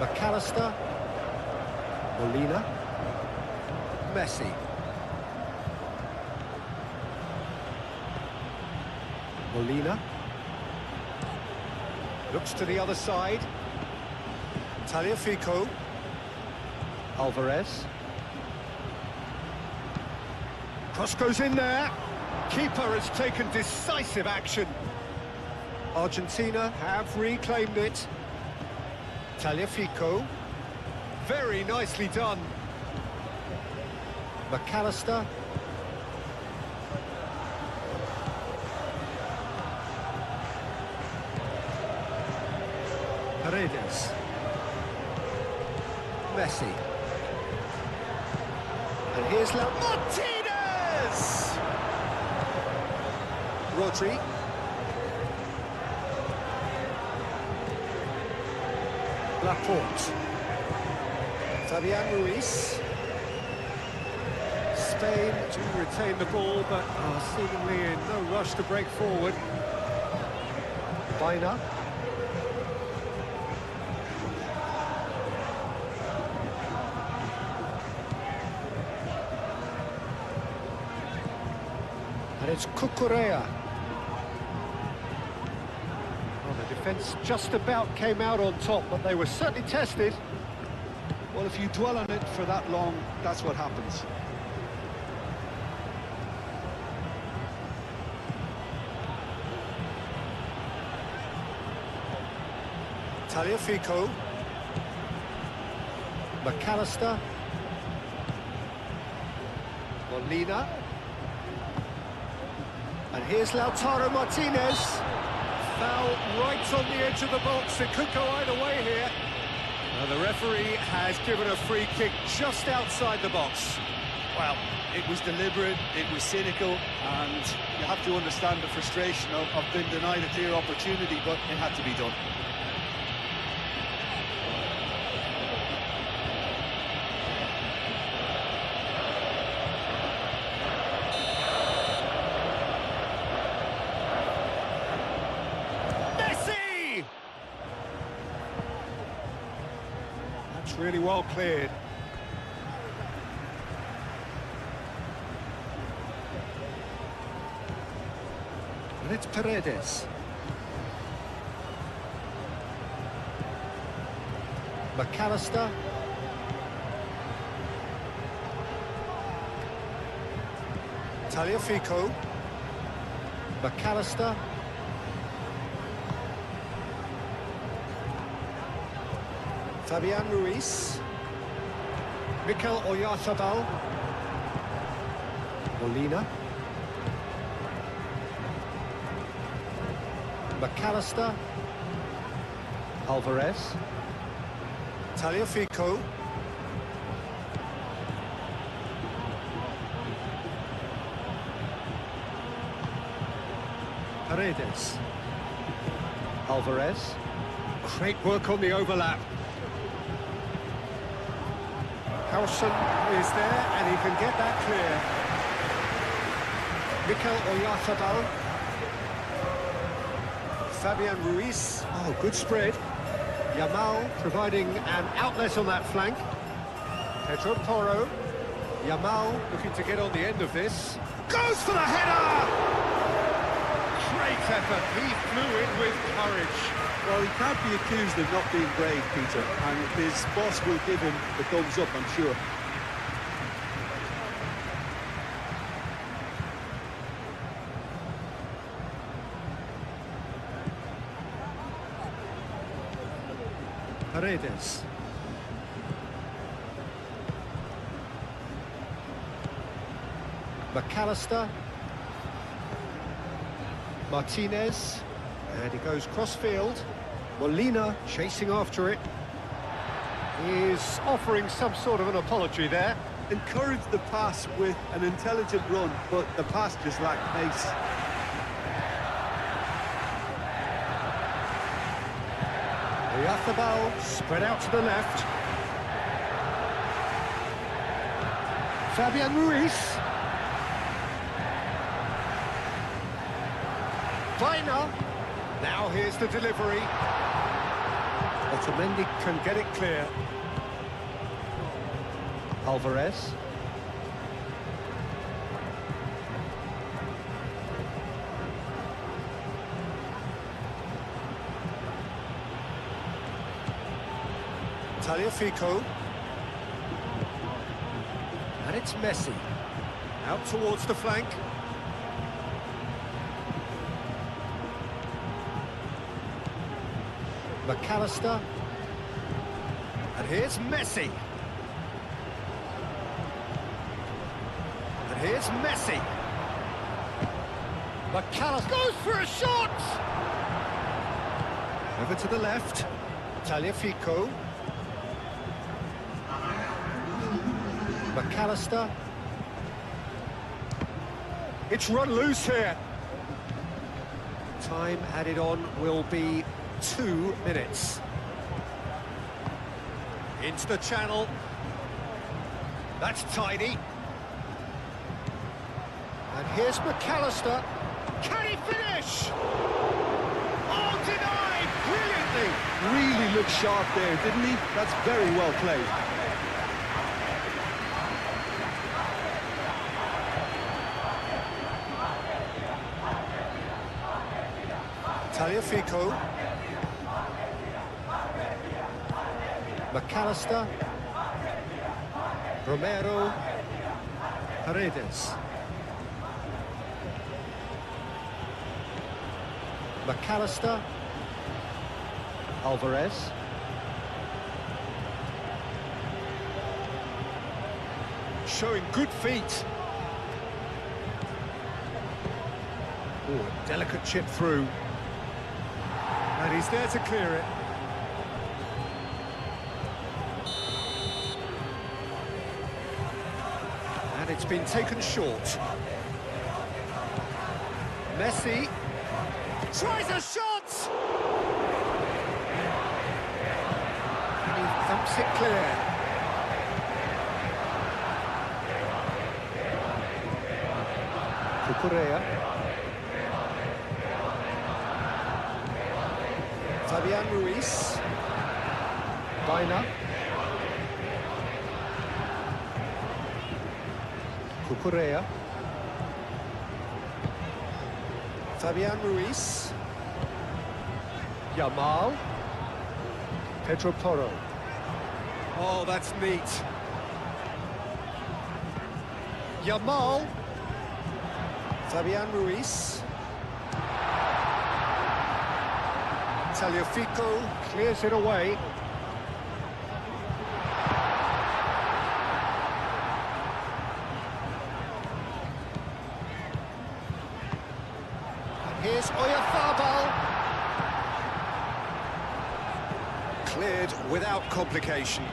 McAllister. Molina. Messi. Molina. Looks to the other side. Tagliafico. Alvarez. Cross goes in there. Keeper has taken decisive action. Argentina have reclaimed it. Tagliafico. Very nicely done. McAllister. Paredes. Messi. And here's Martinez! Rodri. Laporte. Fabian Ruiz. Spain do retain the ball, but are seemingly in no rush to break forward. Baina. And it's Cucurella. Well, the defence just about came out on top, but they were certainly tested. Well, if you dwell on it for that long, that's what happens. Tagliafico. McAllister. Molina. And here's Lautaro Martinez. Foul right on the edge of the box. It could go either way here. The referee has given a free kick just outside the box. Well, it was deliberate, it was cynical, and you have to understand the frustration of being denied a clear opportunity, but it had to be done. Really well cleared. And it's Paredes. McAllister. Tagliafico. McAllister. Fabian Ruiz. Mikel Oyarzabal. Molina. McAllister. Alvarez. Tagliafico. Paredes. Alvarez. Great work on the overlap. Howson is there, and he can get that clear. Mikel Oyarzabal. Fabian Ruiz. Oh, good spread. Yamal providing an outlet on that flank. Pedro Porro. Yamal looking to get on the end of this. Goes for the header! Great effort. He flew in with courage. Well, he can't be accused of not being brave, Peter, and his boss will give him the thumbs up, I'm sure. Paredes. McAllister. Martinez. And he goes cross-field. Molina chasing after it. He's offering some sort of an apology there. Encouraged the pass with an intelligent run, but the pass just lacked pace. Oyarzabal spread out to the left. Fabian Ruiz. Vaina. Now here's the delivery. Otamendi can get it clear. Alvarez. Tagliafico. And it's Messi. Out towards the flank. McAllister. And here's Messi. And here's Messi. McAllister goes for a shot! Over to the left. Tagliafico. McAllister. It's run loose here. Time added on will be 2 minutes. Into the channel. That's tidy. And here's McAllister. Can he finish? Oh, denied! Brilliantly! Really looked sharp there, didn't he? That's very well played. Tagliafico. McAllister. Romero. Paredes. McAllister. Alvarez. Showing good feet. Oh, a delicate chip through. And he's there to clear it. And it's been taken short. Messi tries a shot! And he thumps it clear. Cucurella. Fabian Ruiz. Vaina. Cucurella. Fabian Ruiz. Yamal. Pedro Porro. Oh, that's neat. Yamal. Fabian Ruiz. Tagliafico clears it away. And here's Oyarzabal. Cleared without complication.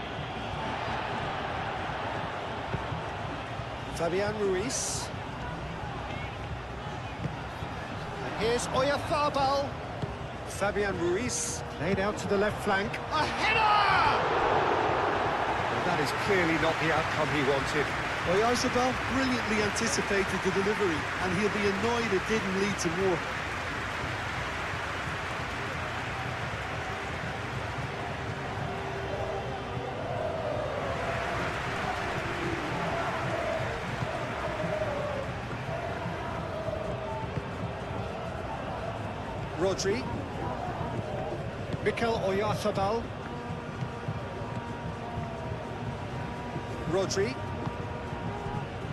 Fabian Ruiz. And here's Oyarzabal. Fabian Ruiz laid out to the left flank. A header! Well, that is clearly not the outcome he wanted. Oyarzabal brilliantly anticipated the delivery, and he'll be annoyed it didn't lead to more. Rodri. Mikel Oyarzabal. Rodri.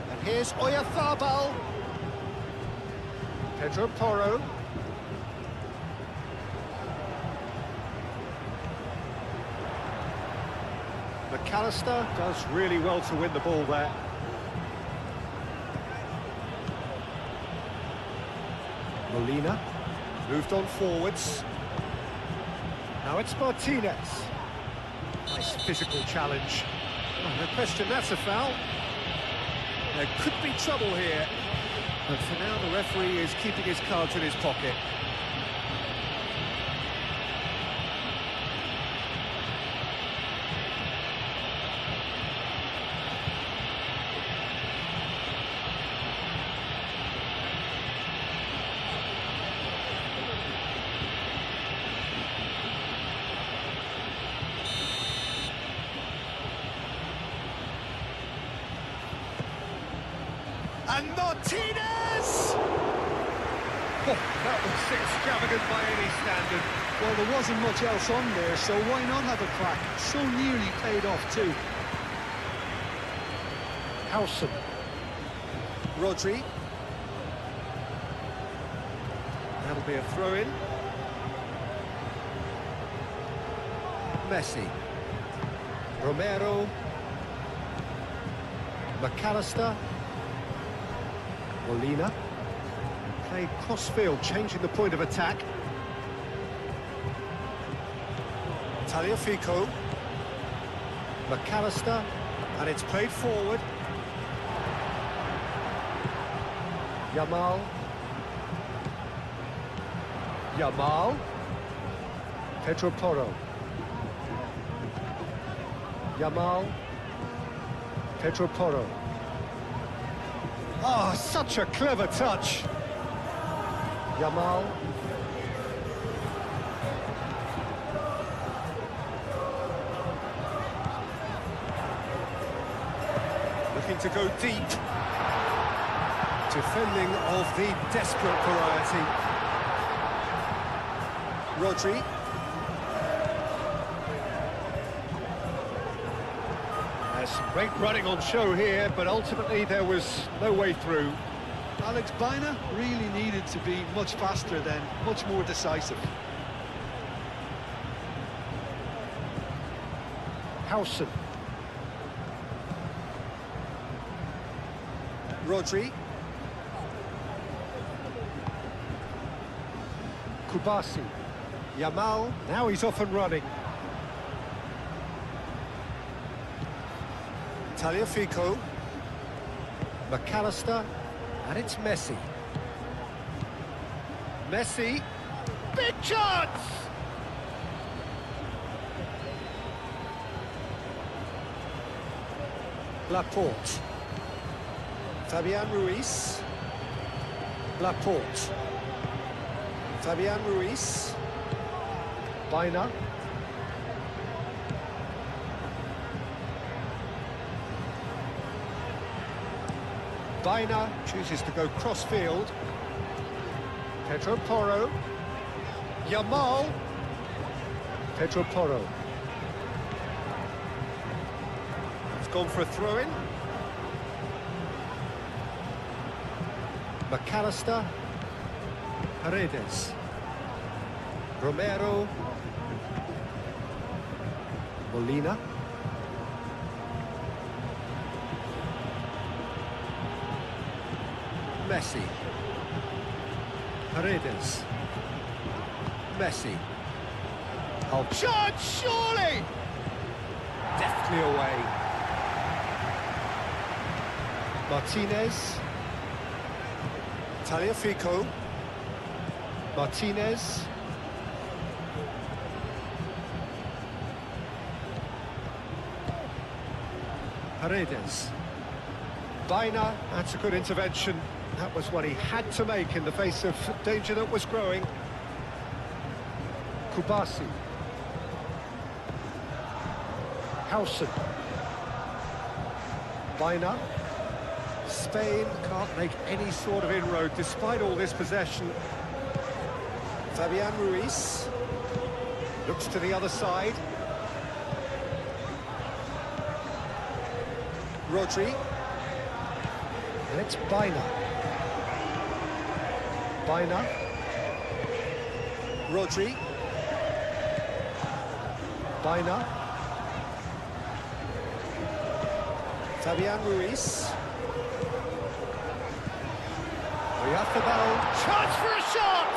And here's Oyarzabal. Pedro Porro. McAllister does really well to win the ball there. Molina. Moved on forwards. Now it's Martinez. Nice physical challenge. Oh, no question, that's a foul. There could be trouble here. But for now, the referee is keeping his cards in his pocket. And Martinez! Oh, that was extravagant by any standard. Well, there wasn't much else on there, so why not have a crack? So nearly paid off too. Howson. Rodri. That'll be a throw-in. Messi. Romero. McAllister. Molina. Played cross-field, changing the point of attack. Tagliafico. McAllister. And it's played forward. Yamal. Yamal. Pedro Porro. Yamal. Pedro Porro. Oh, such a clever touch. Yamal. Looking to go deep. Defending of the desperate variety. Rodri. There's some great running on show here, but ultimately there was no way through. Alex Baina really needed to be much faster then, much more decisive. Howson. Rodri. Kubasi. Yamal, now he's off and running. Tagliafico. McAllister. And it's Messi. Messi. Big chance! Laporte. Fabian Ruiz. Laporte. Fabian Ruiz. Baina. Baina chooses to go cross-field. Pedro Porro. Yamal. Pedro Porro. It's gone for a throw-in. McAllister. Paredes. Romero. Molina. Messi. Paredes. Messi. Oh, chance, surely! Deftly away. Martinez. Tagliafico. Martinez. Paredes. Baina, that's a good intervention. That was what he had to make in the face of danger that was growing. Kubasi. Hausen. Baina. Spain can't make any sort of inroad despite all this possession. Fabian Ruiz looks to the other side. Rodri. And it's Baina. Baina. Rodri. Baina. Fabian Ruiz. Oyarzábal. Chance for a shot!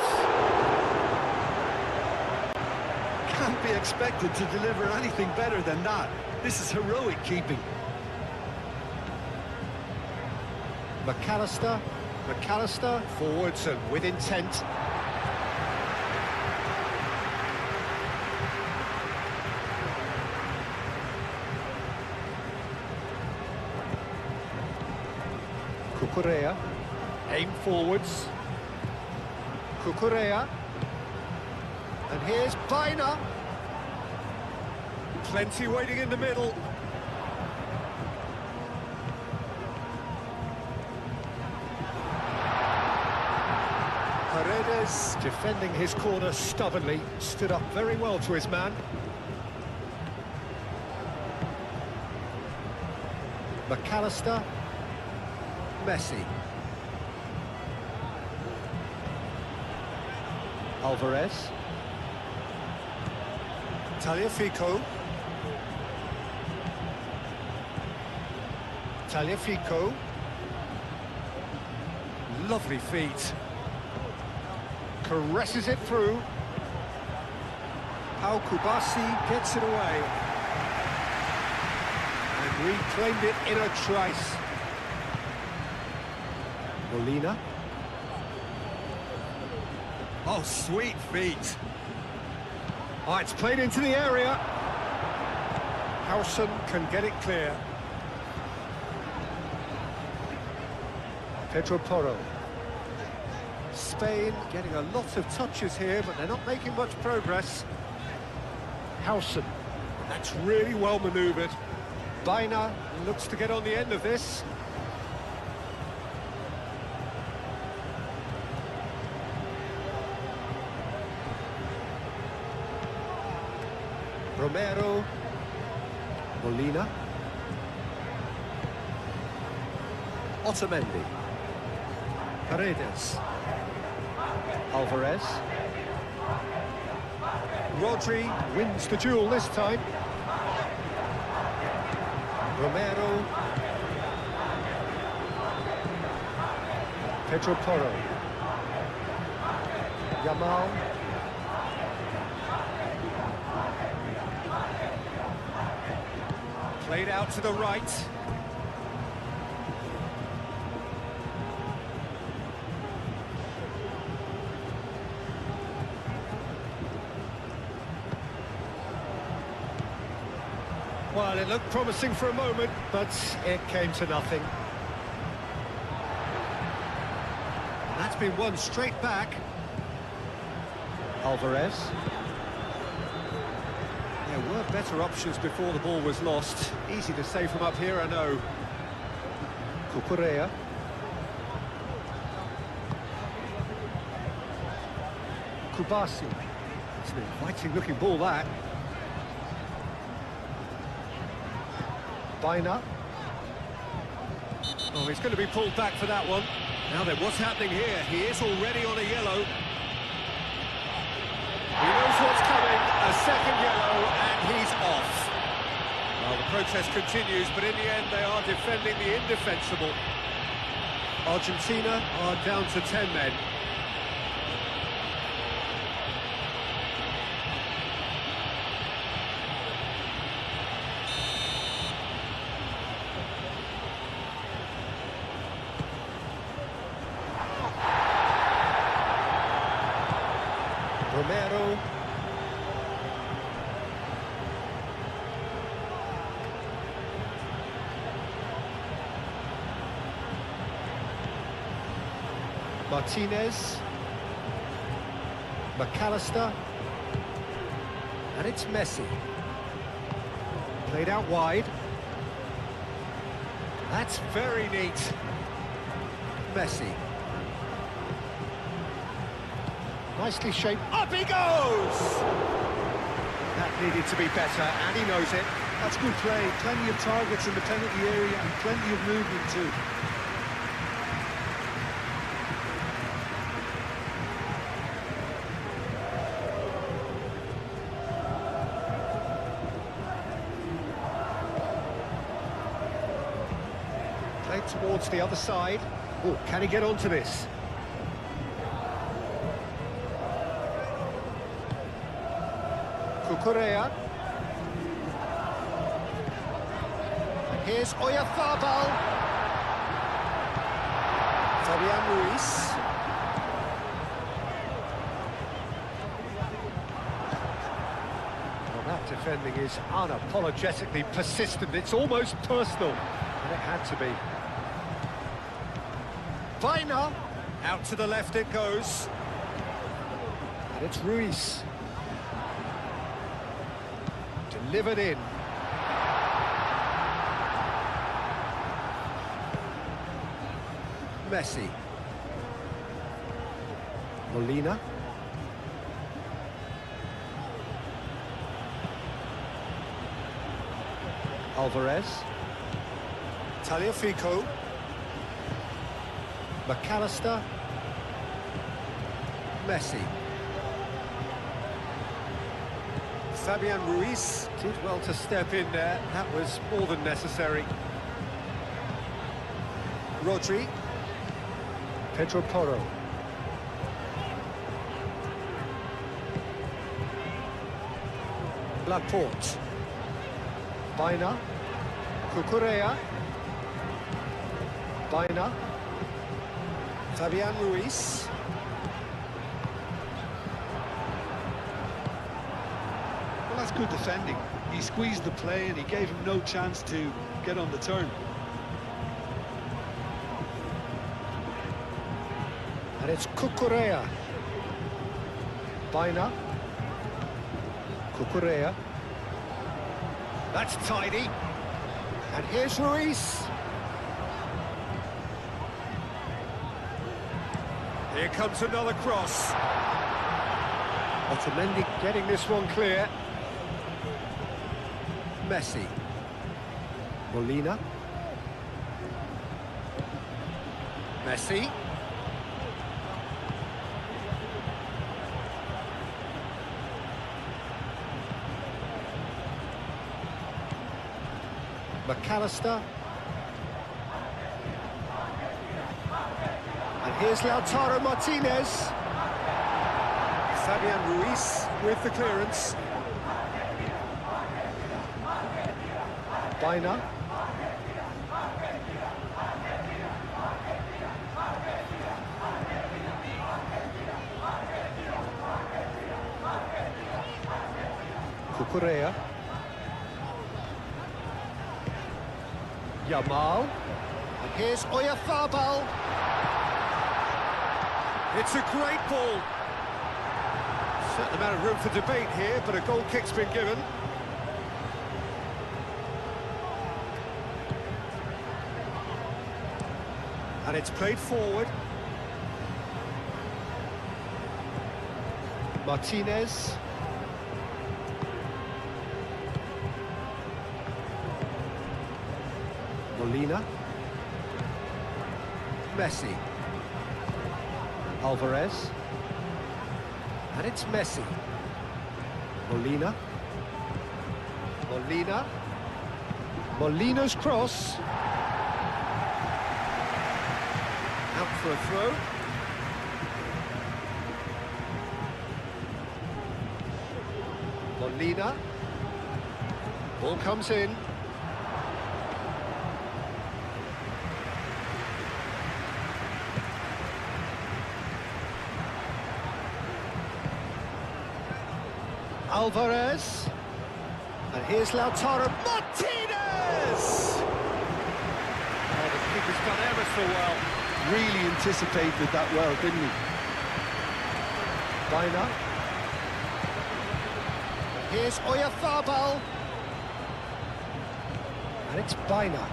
Can't be expected to deliver anything better than that. This is heroic keeping. McAllister, forwards and with intent. Cucurella, aim forwards. Cucurella. And here's Baina. Plenty waiting in the middle. Paredes, defending his corner stubbornly, stood up very well to his man. McAllister. Messi. Alvarez. Tagliafico. Tagliafico. Lovely feet. Caresses it through. Pau Kubasi gets it away. And reclaimed it in a trice. Molina. Oh, sweet feet. Oh, it's played into the area. Hausen can get it clear. Pedro Porro. Spain getting a lot of touches here, but they're not making much progress. Hausen. That's really well manoeuvred. Baina looks to get on the end of this. Romero. Molina. Otamendi. Paredes. Alvarez. Rodri wins the duel this time. Romero. Pedro Porro. Yamal. Played out to the right. Well, it looked promising for a moment, but it came to nothing. And that's been won straight back. Alvarez. There were better options before the ball was lost. Easy to say from up here, I know. Cucurella. Kubasi. It's an inviting-looking ball, that. Baina. Oh, he's going to be pulled back for that one. Now then, what's happening here? He is already on a yellow. He knows what's coming. A second yellow, and he's off. Well, the protest continues, but in the end, they are defending the indefensible. Argentina are down to 10 men. Romero. Martinez. McAllister. And it's Messi. Played out wide. That's very neat. Messi. Nicely shaped. Up he goes! That needed to be better, and he knows it. That's good play. Plenty of targets in the penalty area and plenty of movement too. Played towards the other side. Oh, can he get onto this? Cucurella. And here's Oyarzabal. Fabian Ruiz. Well, that defending is unapologetically persistent. It's almost personal. And it had to be. Weiner. Out to the left it goes. And it's Ruiz. Delivered in. Messi. Molina. Alvarez. Tagliafico. McAllister. Messi. Fabian Ruiz did well to step in there. That was more than necessary. Rodri. Pedro Porro. Laporte. Weiner. Cucurella. Weiner. Fabian Ruiz. Well, that's good defending. He squeezed the play and he gave him no chance to get on the turn. And it's Cucurella. Weiner. Cucurella. That's tidy. And here's Ruiz. Here comes another cross. Otamendi getting this one clear. Messi. Molina. Messi. McAllister. And here's Lautaro Martinez. Fabian Ruiz with the clearance. Weiner. Cucurella. Yamal. And here's Oyarzabal. It's a great ball. Certain amount of room for debate here, but a goal kick's been given. And it's played forward. Martinez. Molina. Messi. Alvarez. And it's Messi. Molina. Molina. Molina's cross. Out for a throw. Molina. Ball comes in. Alvarez. And here's Lautaro Martinez! Oh, the keeper's done ever so well. really anticipated that well, didn't he? Bina. Here's Oyarzabal. And it's Bina.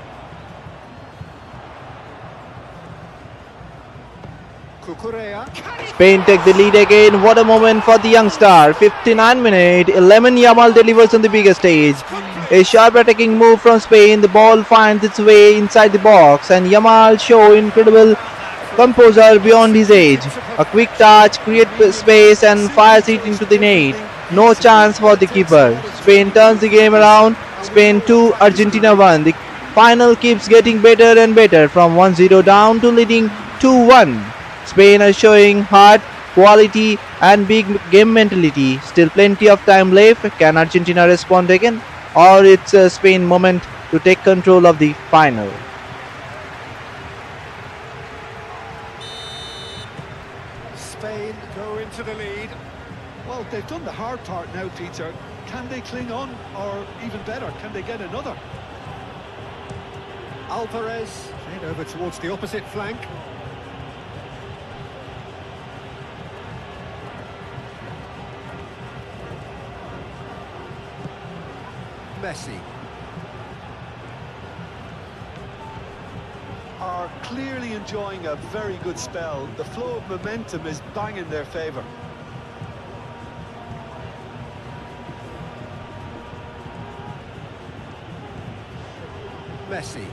Cucurella. Spain take the lead again. What a moment for the young star. 59 minute, 11 Yamal delivers on the biggest stage. A sharp attacking move from Spain. The ball finds its way inside the box and Yamal show incredible composure beyond his age. A quick touch, creates space and fires it into the net. No chance for the keeper. Spain turns the game around. Spain 2, Argentina 1. The final keeps getting better and better from 1-0 down to leading 2-1. Spain are showing heart, quality and big game mentality. Still plenty of time left. Can Argentina respond again? Or it's a Spain moment to take control of the final? Spain go into the lead. Well, they've done the hard part now, Peter. Can they cling on, or even better, can they get another? Alvarez. Played over towards the opposite flank. Messi. Are clearly enjoying a very good spell. The flow of momentum is bang in their favour. Messi.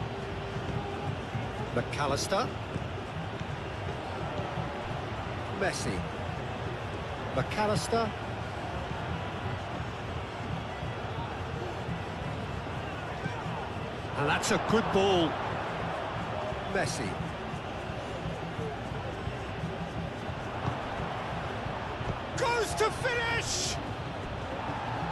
McAllister. Messi. McAllister. And that's a good ball. Messi. Goes to finish!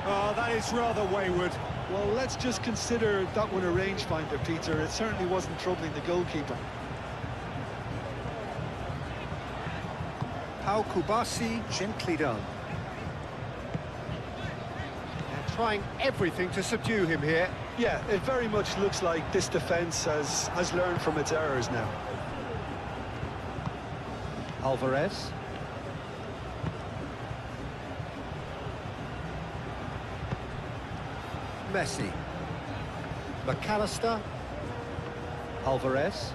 Oh, that is rather wayward. Well, let's just consider that one a rangefinder, Peter. It certainly wasn't troubling the goalkeeper. Pau Kubasi, gently done. They're trying everything to subdue him here. Yeah, it very much looks like this defence has learned from its errors now. Alvarez. Messi. McAllister. Alvarez.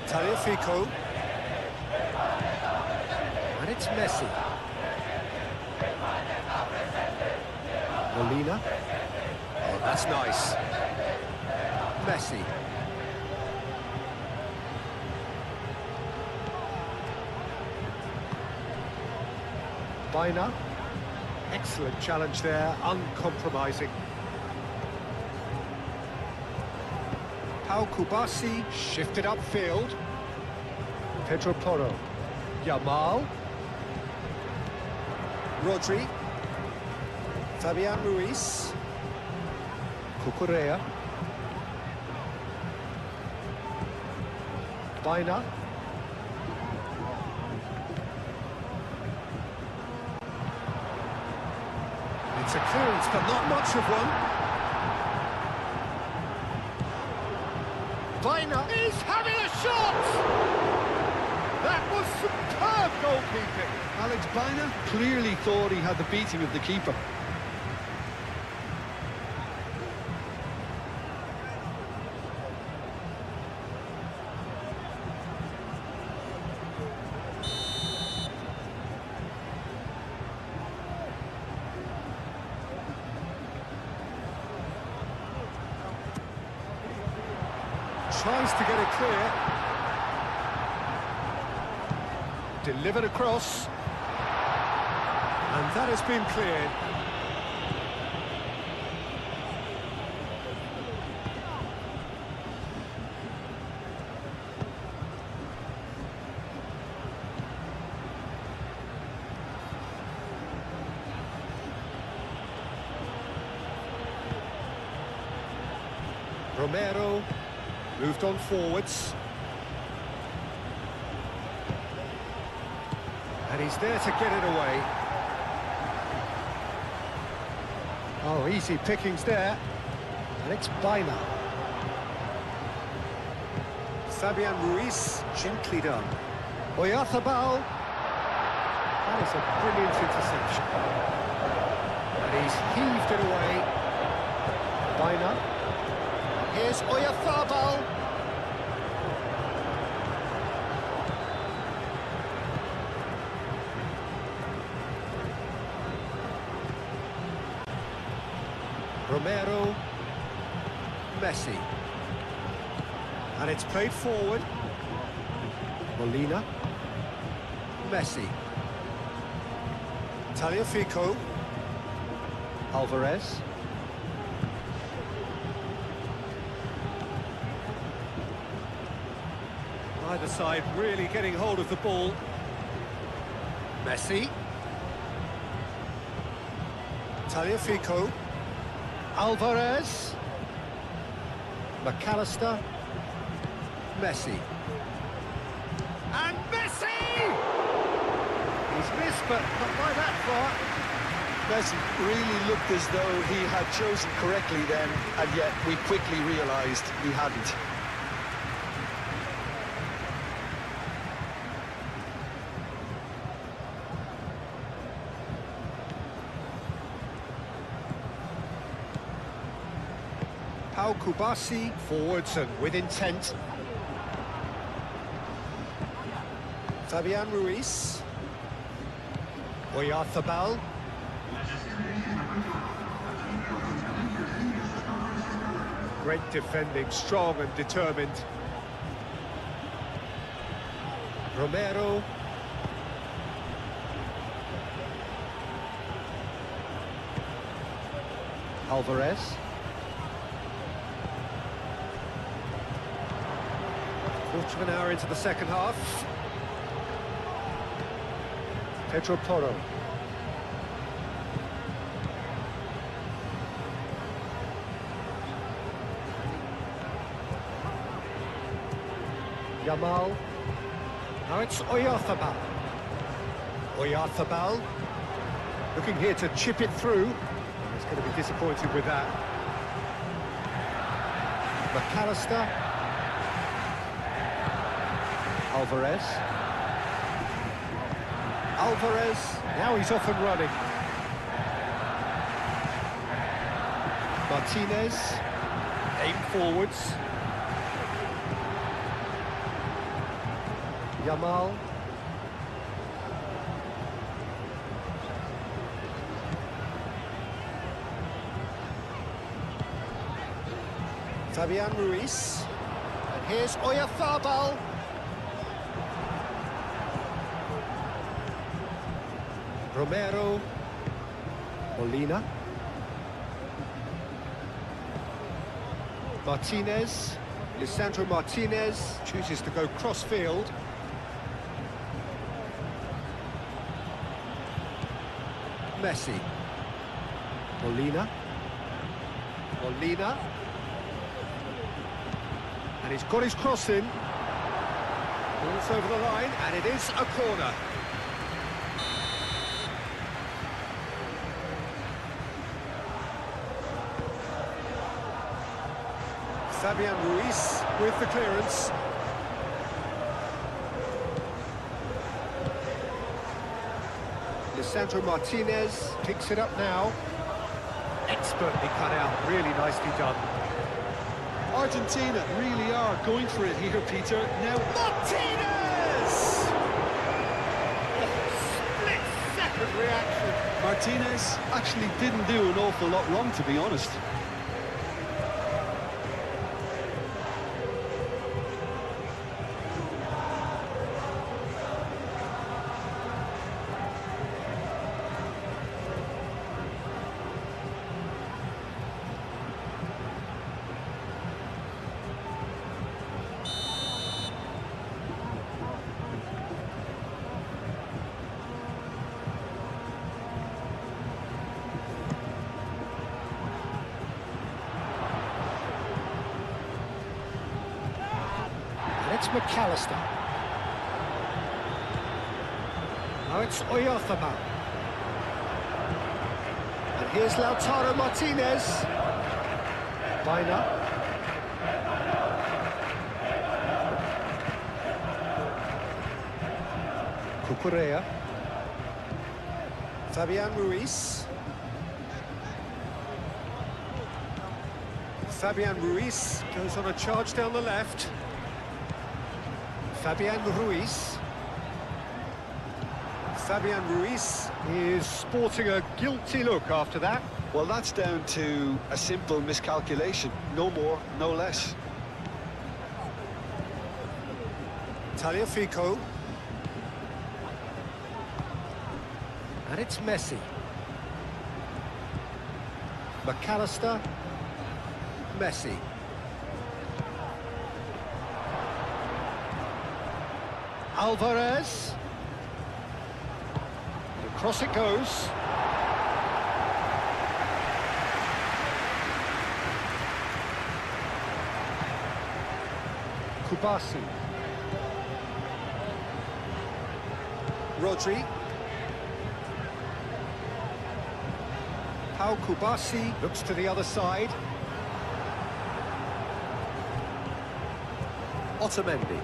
Tagliafico. And it's Messi. Molina. Oh, that's nice. Messi. Bina. Excellent challenge there, uncompromising. Pau Kubasi shifted upfield. Pedro Porro. Yamal. Rodri. Fabian Ruiz. Cucurella. Bina. It's a clearance, but not much of one. Bina is having a shot! That was superb goalkeeping. Alex Bina clearly thought he had the beating of the keeper. Tries to get it clear. Delivered across. And that has been cleared. Romero. Moved on forwards. And he's there to get it away. Oh, easy pickings there. And it's Bina. Fabian Ruiz, gently done. Oyarzabal. That is a brilliant interception. And he's heaved it away. Bina. Here's Oyarzabal. Romero. Messi. And it's played forward. Molina. Messi. Tagliafico. Alvarez. Either side really getting hold of the ball. Messi. Tagliafico. Alvarez. McAllister. Messi. And Messi! He's missed, but not by that far. Messi really looked as though he had chosen correctly then, and yet we quickly realised he hadn't. Pau Kubasi, forwards and with intent. Fabian Ruiz. Oyarzabal. Great defending, strong and determined. Romero. Alvarez. Quarter of an hour into the second half. Pedro Porro. Yamal. Now it's Oyarzabal. Oyarzabal. Looking here to chip it through. He's going to be disappointed with that. McAllister. Alvarez. Alvarez. Now he's off and running. Martinez. Aim forwards. Yamal. Fabian Ruiz. And here's Oyarzabal. Romero. Molina. Martinez. Lisandro Martinez chooses to go cross-field. Messi. Molina. Molina. And he's got his cross in. Ball's over the line, and it is a corner. Fabian Ruiz with the clearance. Lisandro Martinez picks it up now. Expertly cut out, really nicely done. Argentina really are going for it here, Peter. Now, Martinez! Split-second reaction. Martinez actually didn't do an awful lot wrong, to be honest. It's McAllister. Now it's Oyarzabal. And here's Lautaro Martinez. Bina. Cucurella. Fabian Ruiz. Fabian Ruiz goes on a charge down the left. Fabian Ruiz. Fabian Ruiz is sporting a guilty look after that. Well, that's down to a simple miscalculation. No more, no less. Tagliafico. And it's Messi. McAllister. Messi. Alvarez. Across it goes. Kubasi. Rodri. Pau Kubasi looks to the other side. Otamendi.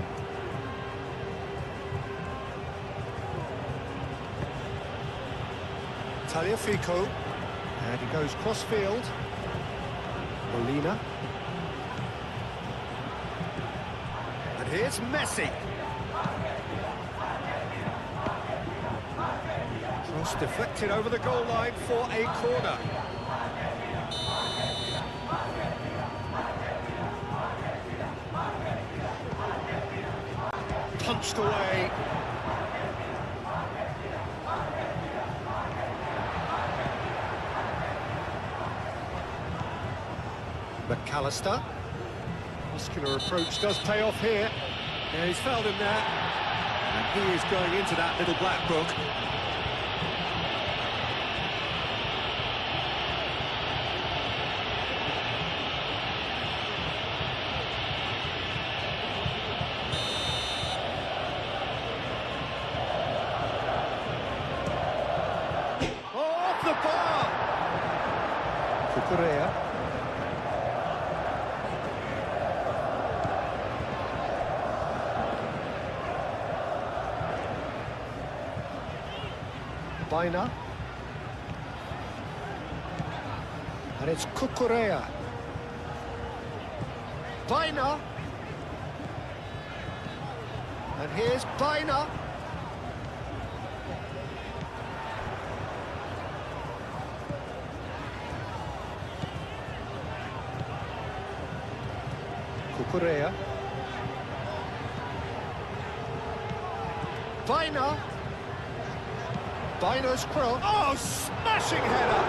Tagliafico. And he goes cross-field. Molina. And here's Messi. Cross deflected over the goal line for a corner. Punched away. McAllister. Muscular approach does pay off here. Yeah, he's fouled him there. And he is going into that little black book. Off the bar! Cucurella. Baina. And it's Cucurella. Baina. And here's Baina. Cucurella. Baina. Baina's cross. Oh, smashing header!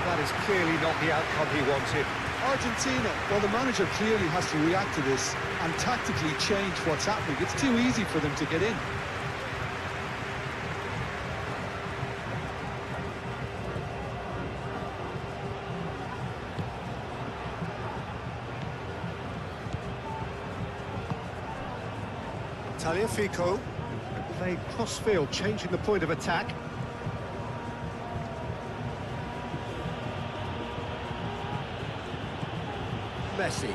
That is clearly not the outcome he wanted. Argentina, well, the manager clearly has to react to this and tactically change what's happening. It's too easy for them to get in. Tagliafico. Played cross-field, changing the point of attack. Messi.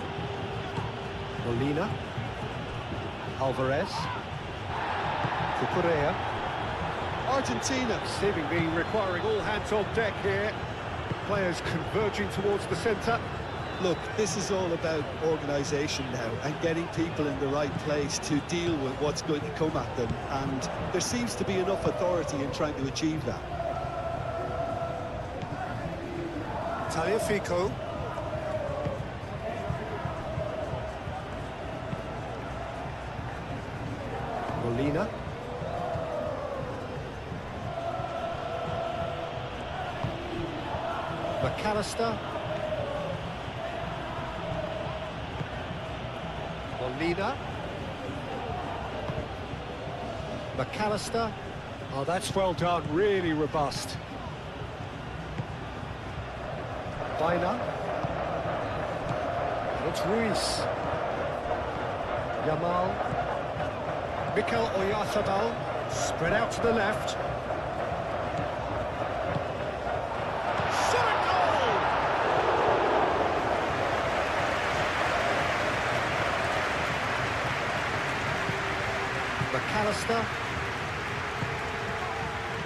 Molina. Alvarez. Cucurella. Argentina. Seemingly requiring all hands on deck here. Players converging towards the centre. Look, this is all about organisation now and getting people in the right place to deal with what's going to come at them, and there seems to be enough authority in trying to achieve that. Tagliafico. Molina. McAllister. Molina. McAllister. Oh, that's well done, really robust. Baina. It's Ruiz. Yamal. Mikel Oyarzabal. Spread out to the left. McAllister.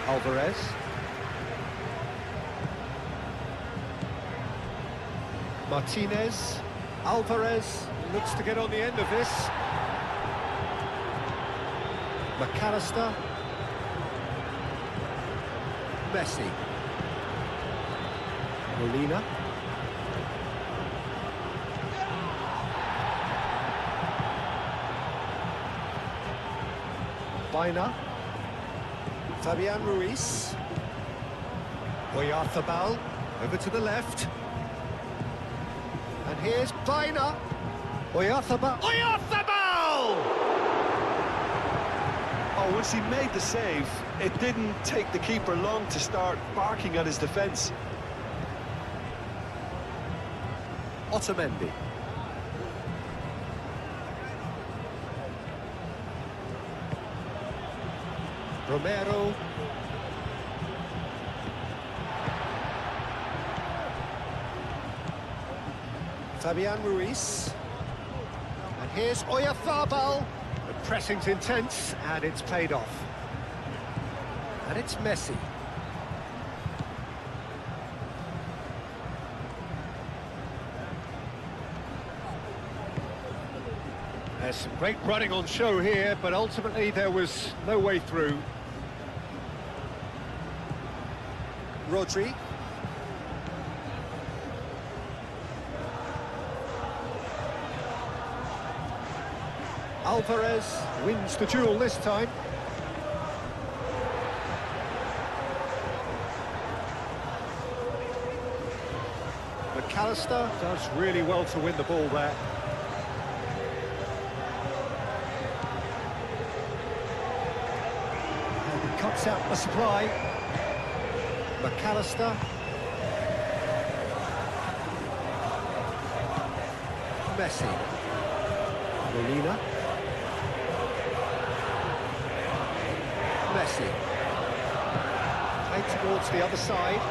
Alvarez. Martinez. Alvarez looks to get on the end of this. McAllister. Messi. Molina. Bina. Fabian Ruiz. Oyarzabal over to the left. And here's Bina. Oyarzabal. Oyarzabal! Oh, once he made the save, it didn't take the keeper long to start barking at his defence. Otamendi. Romero. Fabian Ruiz. And here's Oyarzabal. The pressing's intense, and it's paid off. And it's Messi. There's some great running on show here, but ultimately there was no way through. Rodri. Alvarez wins the duel this time. McAllister does really well to win the ball there. And he cuts out the supply. McAllister. Messi. Molina. Messi. Played towards the other side.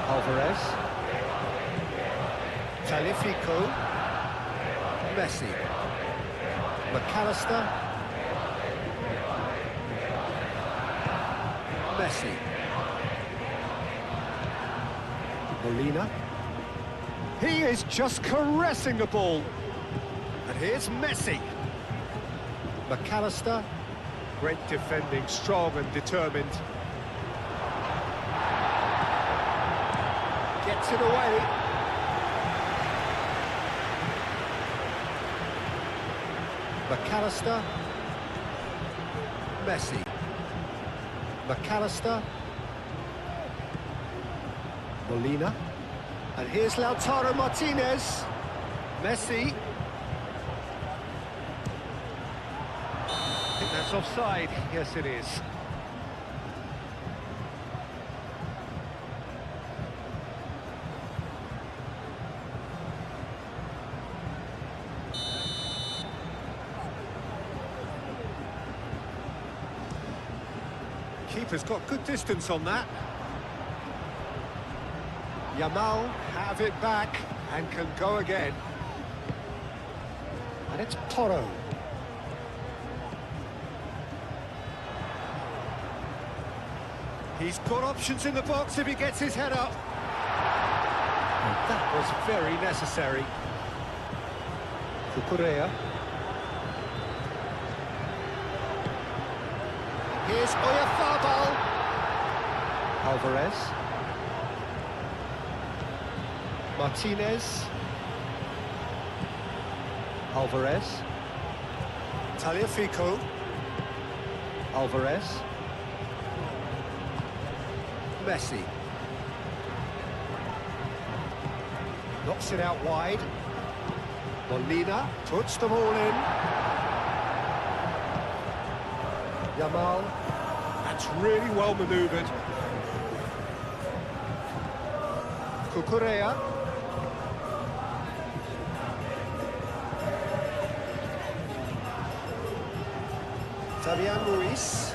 Alvarez. Talifico. Messi. McAllister. Messi. Molina. He is just caressing the ball. And here's Messi. McAllister. Great defending, strong and determined. Gets it away. McAllister. Messi. McAllister. Molina. And here's Lautaro Martinez. Messi. I think that's offside. Yes, it is. Keeper's got good distance on that. Yamal have it back and can go again. And it's Porro. He's got options in the box if he gets his head up. And that was very necessary. Cucurella. Here's Oyarzabal. Alvarez. Martinez. Alvarez. Taliafico. Alvarez. Messi. Knocks it out wide. Molina puts them all in. Yamal. That's really well manoeuvred. Cucurella. Fabian Ruiz.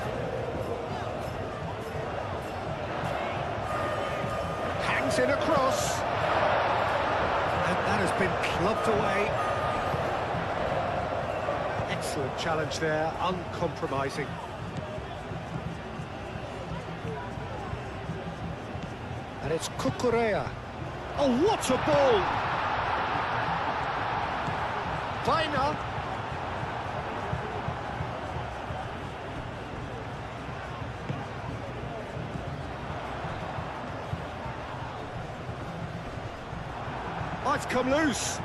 Hangs in across. And that has been clubbed away. Excellent challenge there, uncompromising. It's Cucurella. Oh, what a ball! Vaina. Might come loose.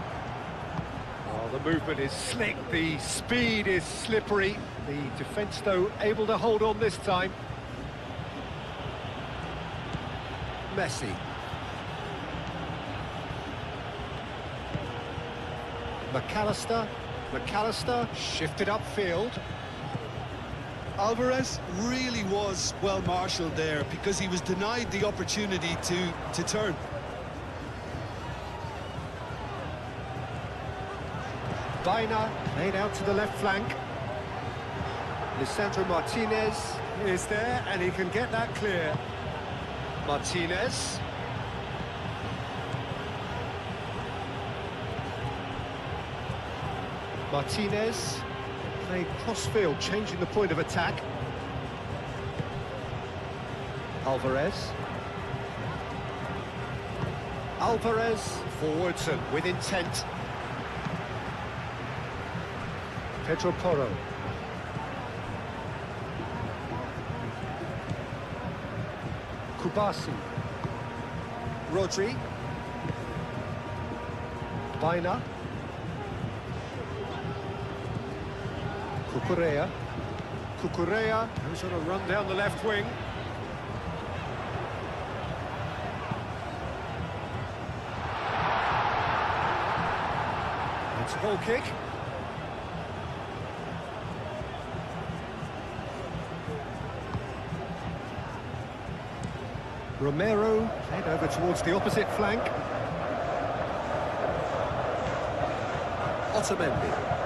Oh, the movement is slick, the speed is slippery. The defence, though, able to hold on this time. Messi. McAllister shifted upfield. Alvarez really was well marshalled there because he was denied the opportunity to turn. Vaina laid out to the left flank. Lisandro Martinez is there and he can get that clear. Martinez. Martinez played cross-field, changing the point of attack. Alvarez. Forwards and with intent. Pedro Porro. Kubasi. Rodri. Vaina. Cucurella, who's on a run down the left wing. It's a goal kick. Romero played over towards the opposite flank. Otamendi.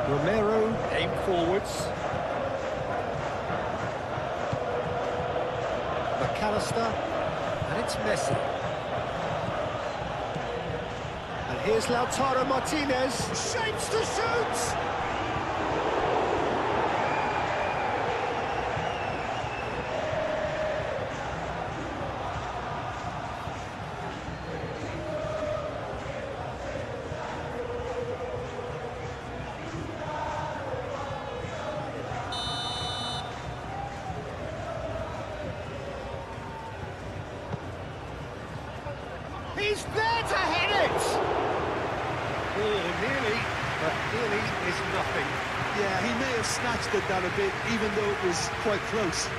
Romero aimed forwards. McAllister, and it's Messi. And here's Lautaro Martinez, shapes to shoot! He's there to hit it! Oh, nearly, but nearly is nothing. Yeah, he may have snatched at that a bit, even though it was quite close.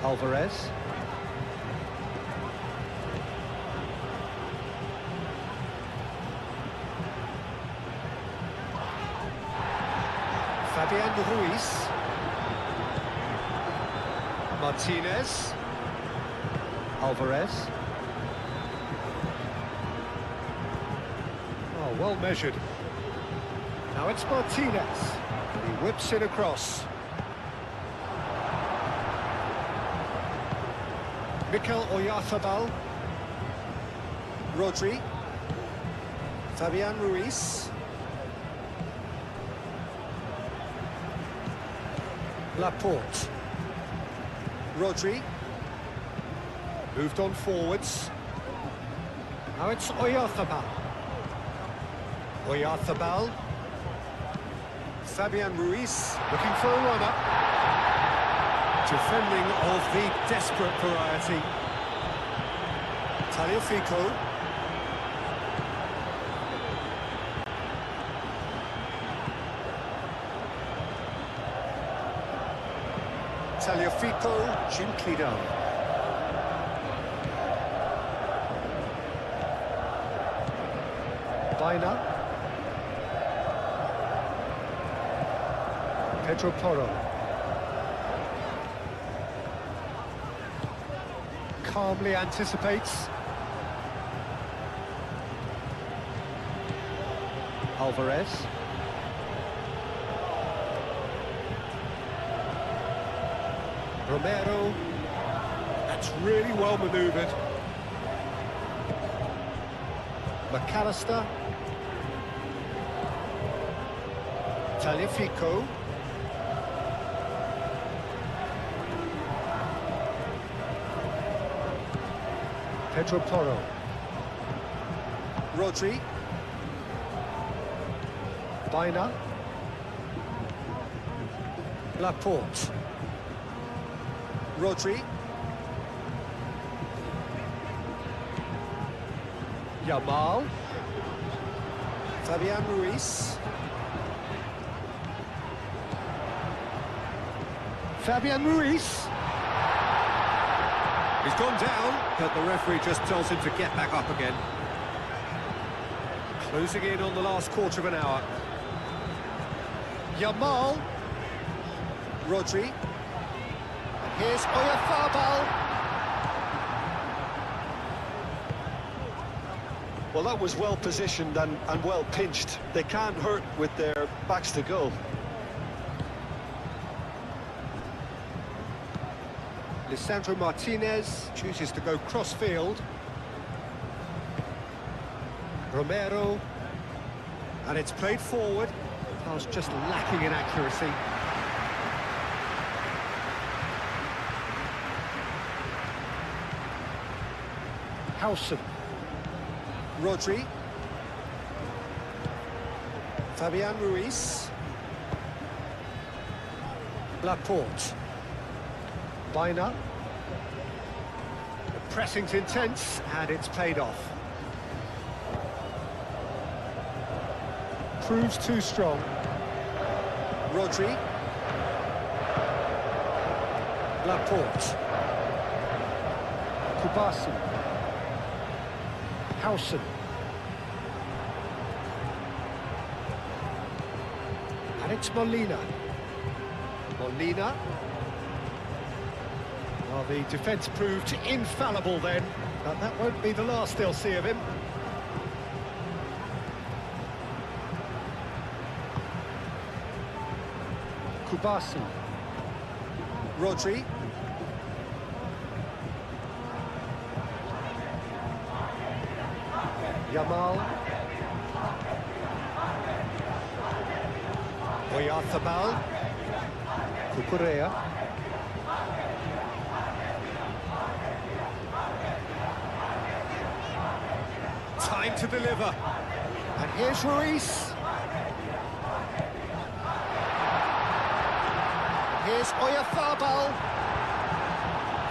Alvarez. Fabian Ruiz. Martinez. Alvarez. Oh, well measured. Now it's Martinez. And he whips it across. Mikel Oyarzabal. Rodri. Fabian Ruiz. Laporte. Rodri. Moved on forwards. Now it's Oyarzabal. Oyarzabal. Fabian Ruiz looking for a runner. Defending of the desperate variety. Tagliafico. Tagliafico, gently done. Vaina. Pedro Porro. Calmly anticipates. Alvarez. Romero. That's really well manoeuvred. McAllister. Tagliafico. Pedro Porro. Rodri. Baina. Laporte. Rodri. Yamal. Fabian Ruiz. Fabian Ruiz. He's gone down, but the referee just tells him to get back up again. Closing in on the last quarter of an hour. Yamal. Rodri. Here's Oyarzabal. Well, that was well positioned and well pinched. They can't hurt with their backs to goal. Lisandro Martinez chooses to go cross-field. Romero. And it's played forward. Pass just lacking in accuracy. Howson. Rodri. Fabian Ruiz. Laporte. Baina. The pressing's intense, and it's paid off. Proves too strong. Rodri. Laporte. Kubasi. Howson. And it's Molina. Molina. Well, the defence proved infallible then, but that won't be the last they'll see of him. Kubasi. Rodri. Yamal. Oyarzabal. Cucurella. Time to deliver. And here's Ruiz. Here's Oyarzabal.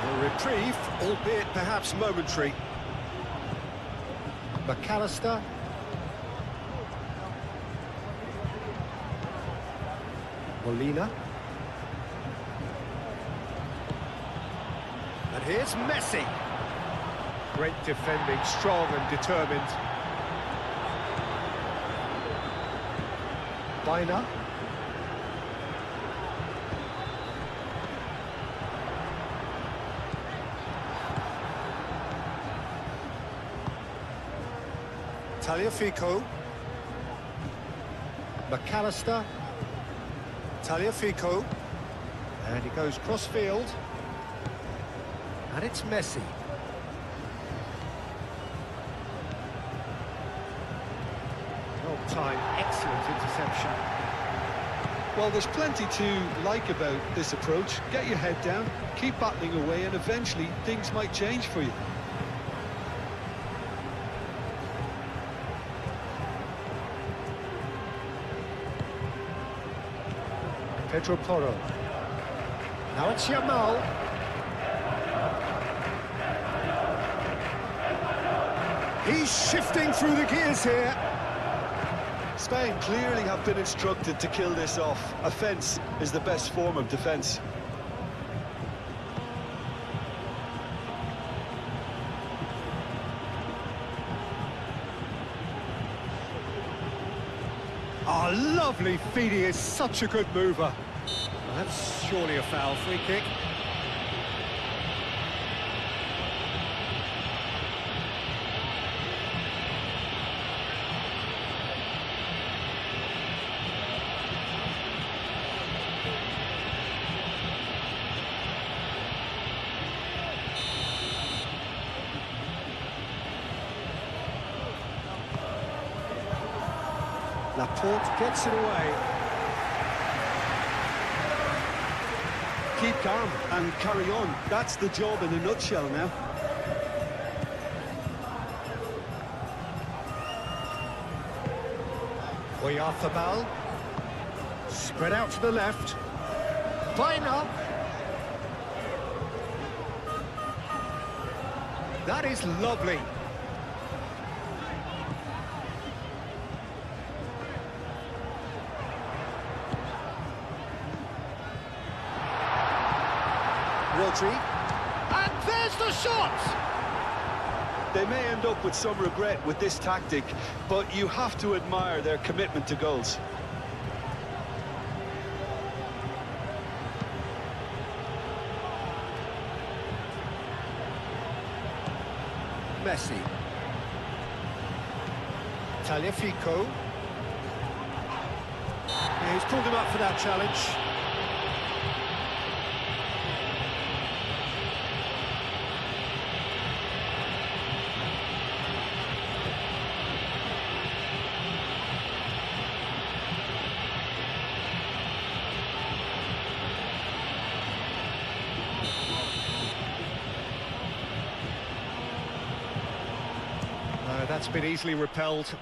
A reprieve, albeit perhaps momentary. McAllister. Molina. And here's Messi. Great defending, strong and determined. Baina. Tagliafico. McAllister. Tagliafico. And he goes cross-field. And it's Messi. Well timed, excellent interception. Well, there's plenty to like about this approach. Get your head down, keep battling away, and eventually things might change for you. Pedro Porro. Now it's Yamal. He's shifting through the gears here. Spain clearly have been instructed to kill this off. Offence is the best form of defence. Oh, lovely feed. He is such a good mover. Well, that's surely a foul. Free kick. Laporte gets it away. Keep calm and carry on. That's the job in a nutshell now. Oyarzabal. Spread out to the left. Vaina. That is lovely. Rodri. And there's the shot! They may end up with some regret with this tactic, but you have to admire their commitment to goals. Messi. Tagliafico. Yeah, he's pulled him up for that challenge. That's been easily repelled.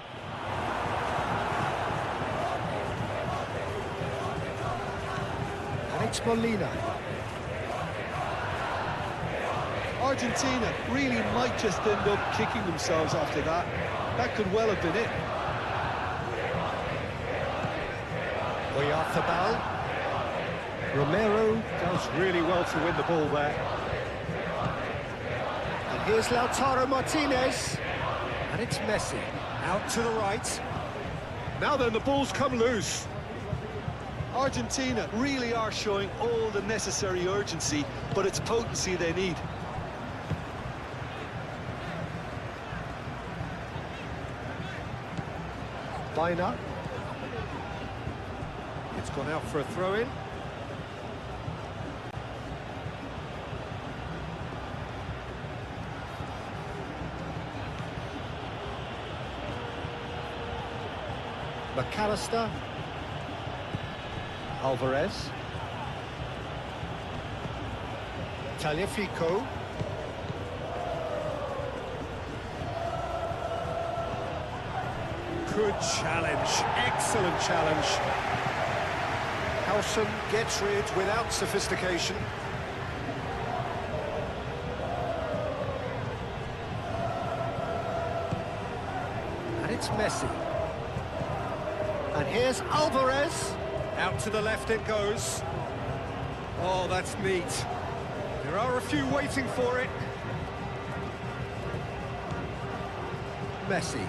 And it's Molina. Argentina really might just end up kicking themselves after that. That could well have been it. Oyarzabal. Romero does really well to win the ball there. And here's Lautaro Martinez. And it's Messi, out to the right. Now then, the ball's come loose. Argentina really are showing all the necessary urgency, but it's potency they need. Vaina. It's gone out for a throw-in. McAllister. Alvarez. Tagliafico. Good challenge, excellent challenge. Howson gets rid without sophistication. And it's Messi. And here's Alvarez. Out to the left it goes. Oh, that's neat. There are a few waiting for it. Messi.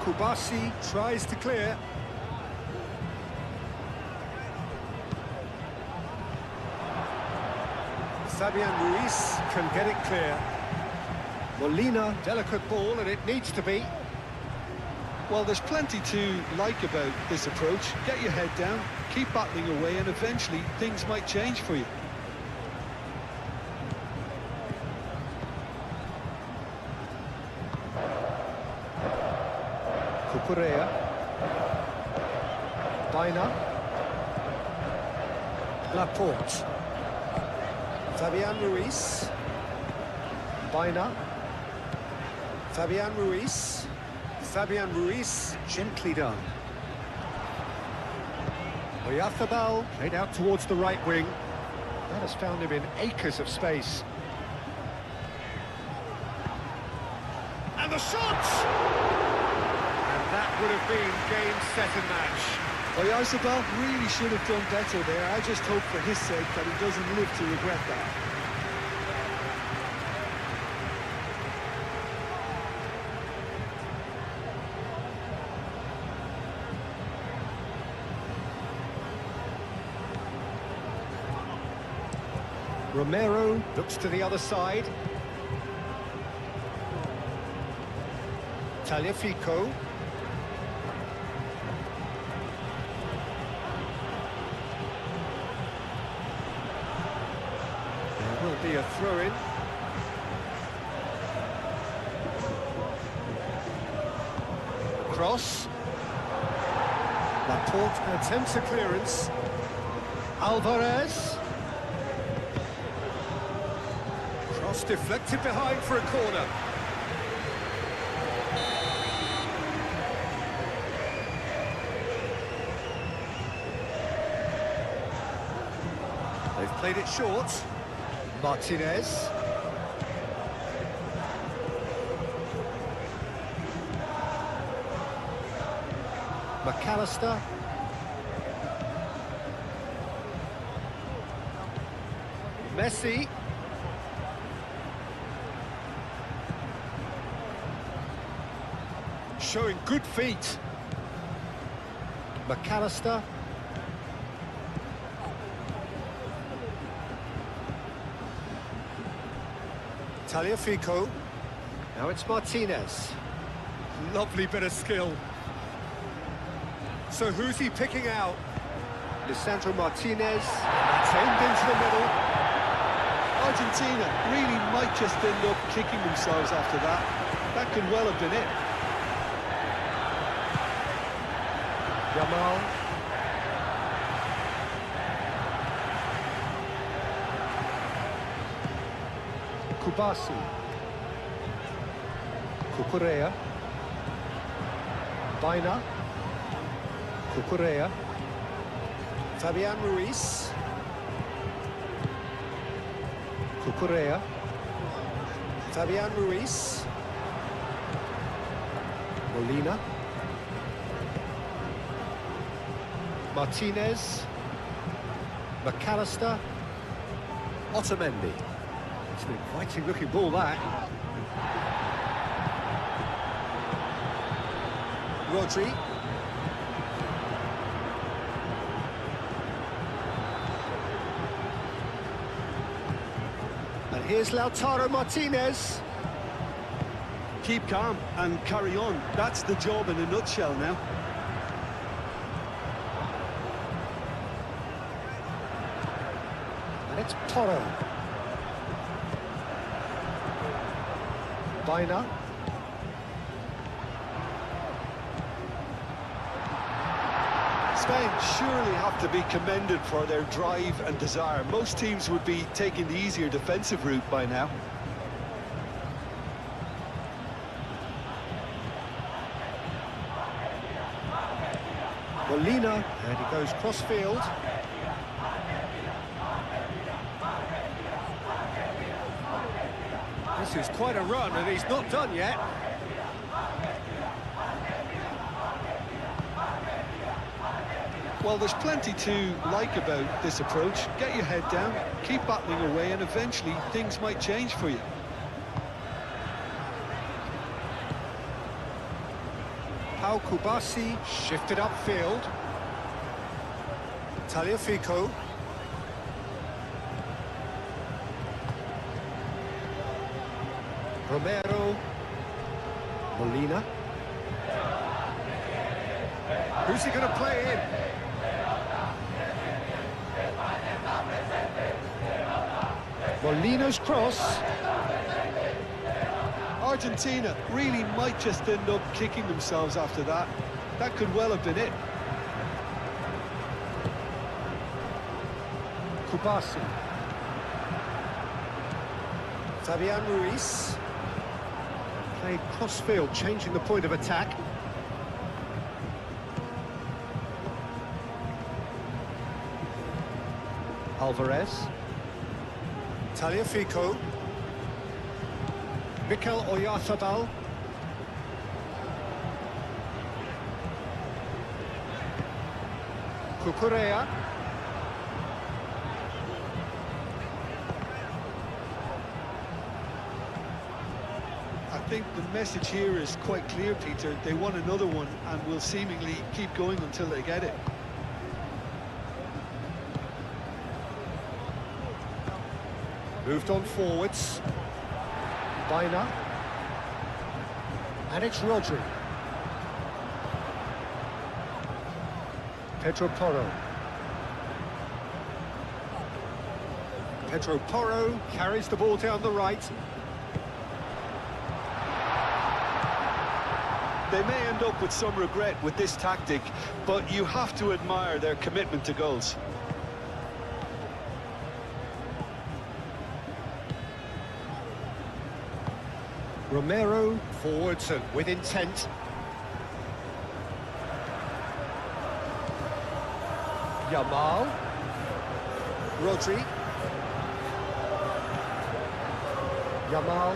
Kubasi tries to clear. Fabian Ruiz can get it clear. Molina, delicate ball, and it needs to be. Well, there's plenty to like about this approach. Get your head down, keep battling away, and eventually things might change for you. Cucurella. Vaina. Laporte. Fabian Ruiz. Vaina. Fabian Ruiz. Fabian Ruiz, gently done. Oyarzabal played out towards the right wing. That has found him in acres of space. And the shot! That would have been game, set and match. Oyarzabal really should have done better there. I just hope for his sake that he doesn't live to regret that. Romero looks to the other side. Tagliafico. There will be a throw-in. Cross. Laporte attempts a clearance. Alvarez. Cross deflected behind for a corner. They've played it short. Martinez. McAllister. Messi. Showing good feet. McAllister. Tagliafico. Now it's Martinez. Lovely bit of skill. So who's he picking out? Lisandro Martinez. Tamed into the middle. Argentina really might just end up kicking themselves after that. That could well have been it. Yamal. Kubasi. Cucurella. Baina. Cucurella. Fabian Ruiz. Cucurella. Fabian Ruiz. Molina. Martinez. McAllister. Otamendi. It's an inviting looking ball, that. Rodri. And here's Lautaro Martinez. Keep calm and carry on. That's the job in a nutshell now. And it's Porro. Baina. Spain surely have to be commended for their drive and desire. Most teams would be taking the easier defensive route by now. Molina, and he goes cross-field. This is quite a run, and he's not done yet. Well, there's plenty to like about this approach. Get your head down, keep battling away, and eventually things might change for you. Pau Kubasi shifted upfield. Tagliafico. Romero. Molina. Who's he going to play in? Molina's cross. Argentina really might just end up kicking themselves after that. That could well have been it. Kubasi. Fabian Ruiz. Played cross-field, changing the point of attack. Alvarez. Tagliafico. Mikel Oyarzabal. Cucurella. I think the message here is quite clear, Peter. They want another one and will seemingly keep going until they get it. Moved on forwards. Bina. And it's Rodri. Pedro Porro. Pedro Porro carries the ball down the right. They may end up with some regret with this tactic, but you have to admire their commitment to goals. Romero forwards and with intent. Yamal. Rodri. Yamal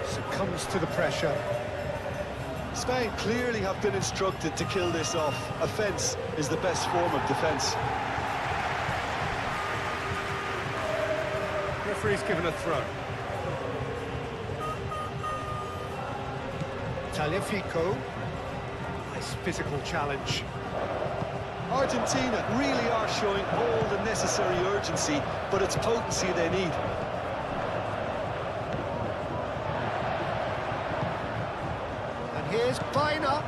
succumbs to the pressure. Spain clearly have been instructed to kill this off. Offence is the best form of defence. Referee's given a throw. Tagliafico. Nice physical challenge. Argentina really are showing all the necessary urgency, but it's potency they need. Here's Bina.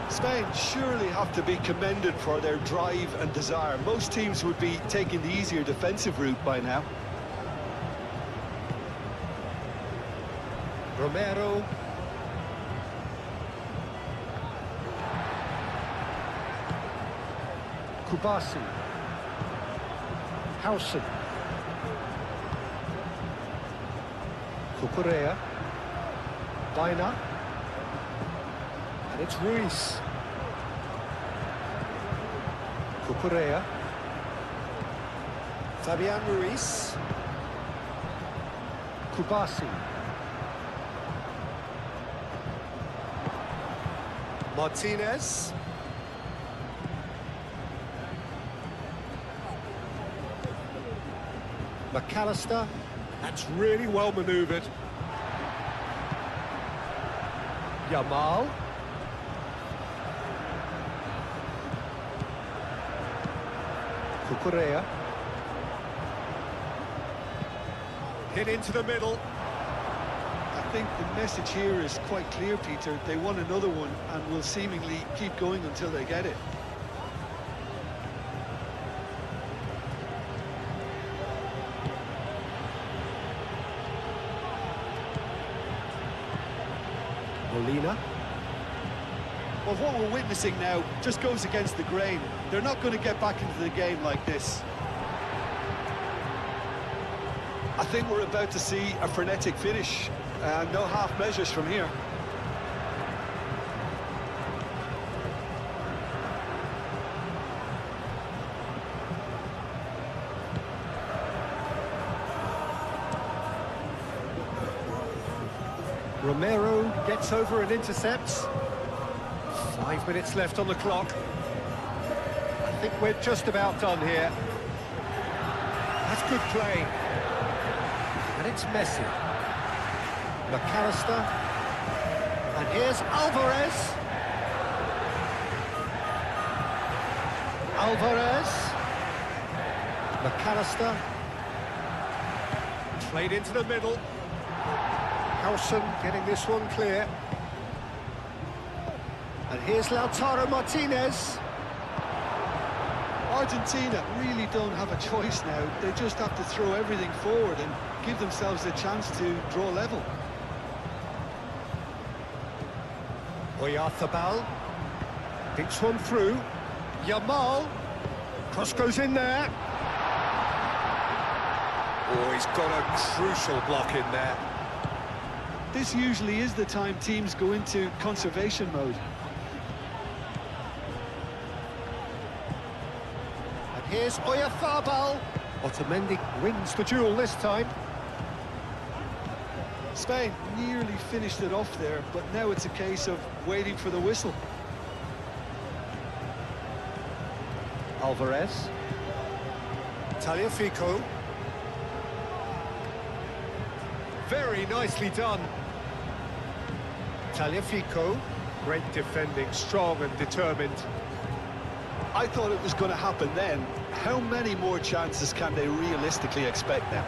Spain surely have to be commended for their drive and desire. Most teams would be taking the easier defensive route by now. Romero. Kubasi. Hausen. Cucurella. Bina. And it's Ruiz. Cucurella. Fabian Ruiz. Kubasi. Martinez. McAllister. That's really well manoeuvred. Yamal. Cucurella. Hit into the middle. I think the message here is quite clear, Peter. They want another one and will seemingly keep going until they get it. Molina. Well, what we're witnessing now just goes against the grain. They're not going to get back into the game like this. I think we're about to see a frenetic finish, and no half measures from here. Romero gets over and intercepts. 5 minutes left on the clock. I think we're just about done here. That's good play. And it's Messi. McAllister. And here's Alvarez. Alvarez. McAllister. Played into the middle. Hausen getting this one clear. And here's Lautaro Martinez. Argentina really don't have a choice now. They just have to throw everything forward and give themselves a chance to draw level. Oyarzabal thinks one through. Yamal. Cross goes in there. Oh, he's got a crucial block in there. This usually is the time teams go into conservation mode. And here's Oyarzabal. Otamendi wins the duel this time. Spain nearly finished it off there, but now it's a case of waiting for the whistle. Alvarez. Tagliafico. Very nicely done. Tagliafico. Great defending, strong and determined. I thought it was going to happen then. How many more chances can they realistically expect now?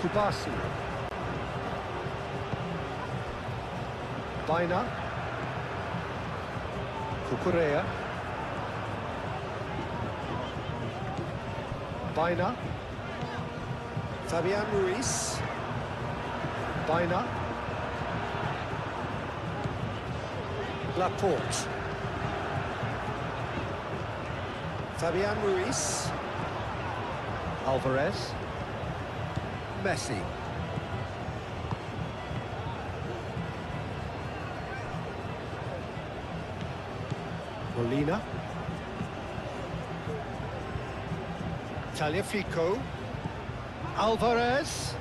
Kubasi. Baina. Kukurea. Baina. Fabian Ruiz. Baina. Laporte. Fabian Ruiz. Alvarez. Messi. Molina. Tagliafico. Alvarez.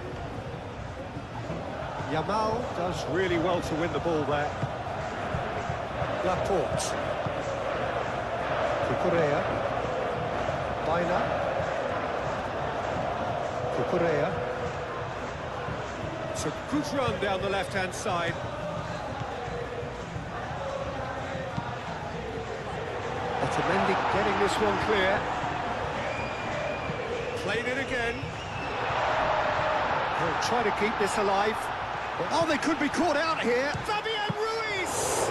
Yamal does really well to win the ball there. Laporte. Cucurella. Baina. Cucurella. It's a good run down the left-hand side. Otamendi getting this one clear. Played it again. He'll try to keep this alive. Oh, they could be caught out here. Fabian Ruiz!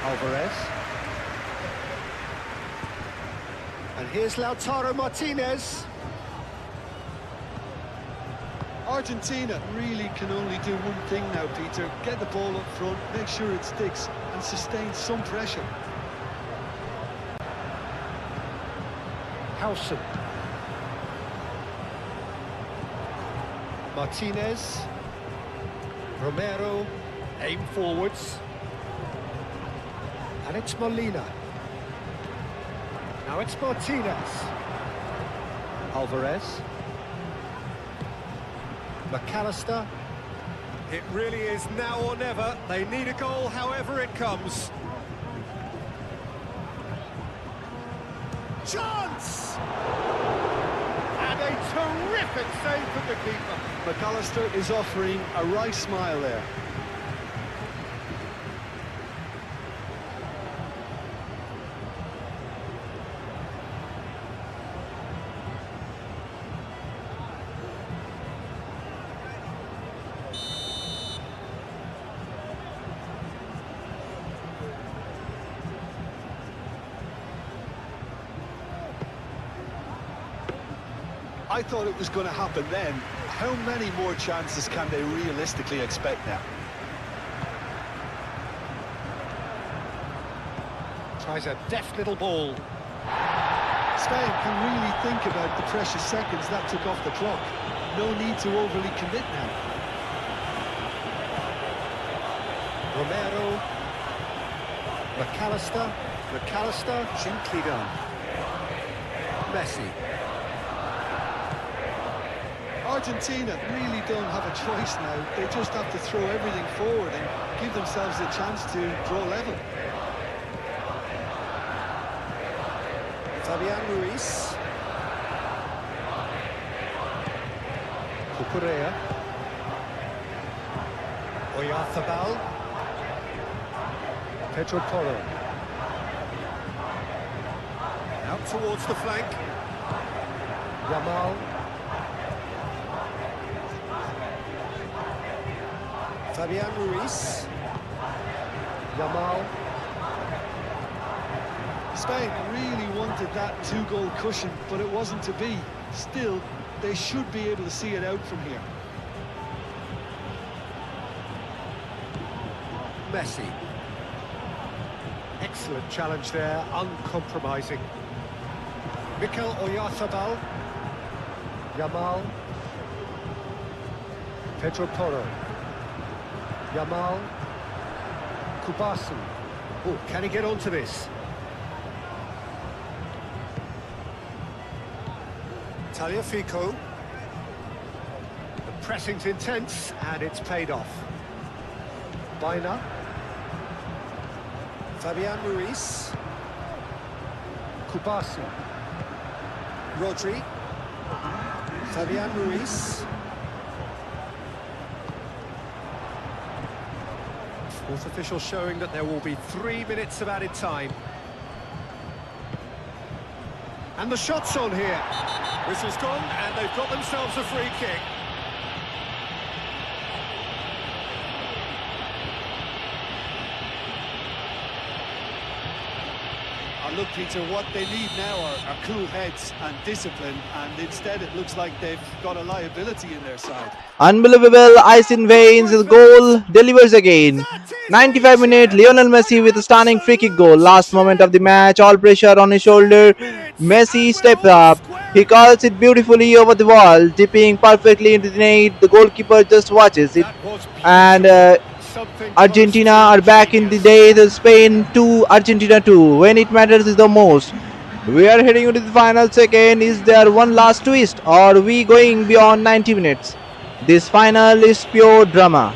Alvarez. And here's Lautaro Martinez. Argentina really can only do one thing now, Peter. Get the ball up front, make sure it sticks, and sustain some pressure. Howson. Martinez. Romero. Aim forwards. And it's Molina. Now it's Martinez. Alvarez. McAllister. It really is now or never. They need a goal however it comes. Chance! And a terrific save from the keeper. McAllister is offering a wry smile there. I thought it was going to happen then. How many more chances can they realistically expect now? Tries a deft little ball. Spain can really think about the precious seconds that took off the clock. No need to overly commit now. Romero. McAllister. McAllister. Gently done. Messi. Argentina really don't have a choice now. They just have to throw everything forward and give themselves a chance to draw level. Fabian Ruiz. Cucurella. Oyarzabal. Pedro Porro. Out towards the flank. Yamal. Fabian Ruiz. Yamal. Spain really wanted that two-goal cushion, but it wasn't to be. Still, they should be able to see it out from here. Messi. Excellent challenge there, uncompromising. Mikel Oyarzabal. Yamal. Pedro Porro. Yamal. Kubasi. Oh, can he get onto this? Tagliafico. The pressing's intense, and it's paid off. Baina. Fabian Ruiz. Kubasi. Rodri. Fabian Ruiz. Fourth official showing that there will be 3 minutes of added time. And the shot's on here. Whistle's gone, and they've got themselves a free kick. Look, Peter, what they need now are cool heads and discipline, and instead it looks like they've got a liability in their side. Unbelievable, ice in veins, the goal delivers again. 95 minute, Lionel Messi with a stunning free kick goal. Last moment of the match, all pressure on his shoulder. Messi steps up. He calls it beautifully over the wall, dipping perfectly into the net. The goalkeeper just watches it. And Argentina are back in the day. The Spain 2, Argentina 2. When it matters is the most. We are heading into the final second. Is there one last twist, or are we going beyond 90 minutes? This final is pure drama.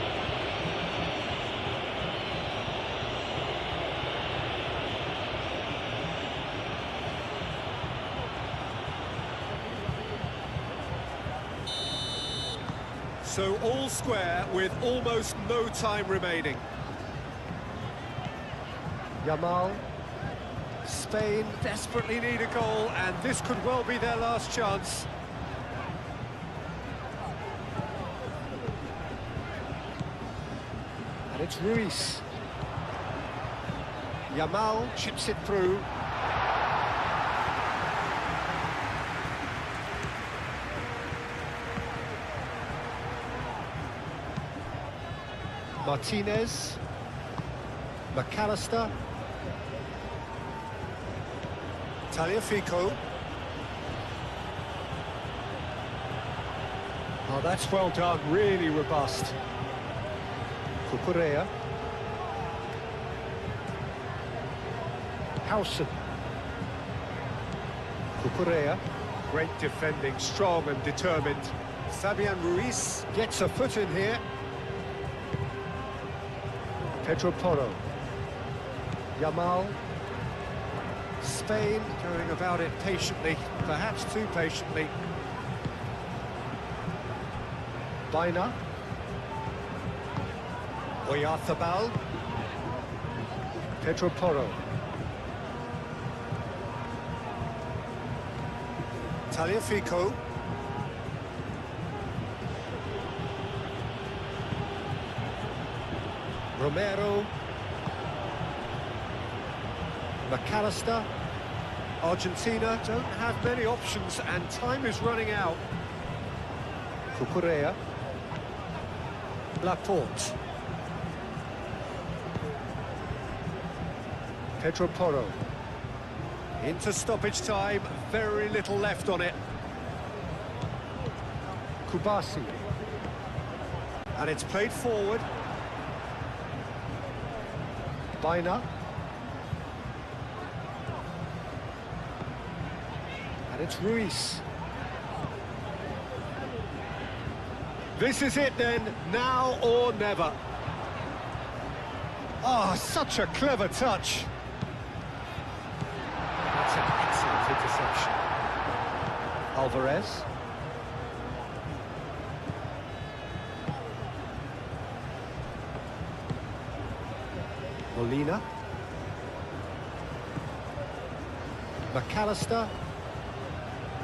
So all square with almost no time remaining. Yamal. Spain desperately need a goal, and this could well be their last chance. And it's Ruiz. Yamal chips it through. Martinez. McAllister. Tagliafico. Oh, that's well done, really robust. Cucurella. Howson. Cucurella. Great defending, strong and determined. Fabian Ruiz gets a foot in here. Pedro Porro. Yamal. Spain going about it patiently, perhaps too patiently. Baina. Oyarzabal. Pedro Porro. Tagliafico. Romero. McAllister. Argentina don't have many options and time is running out. Cucurella. Laporte. Pedro Porro. Into stoppage time, very little left on it. Kubasi. And it's played forward. Baina. And it's Ruiz. This is it then, now or never. Oh, such a clever touch. That's an excellent interception. Alvarez. Molina. McAllister.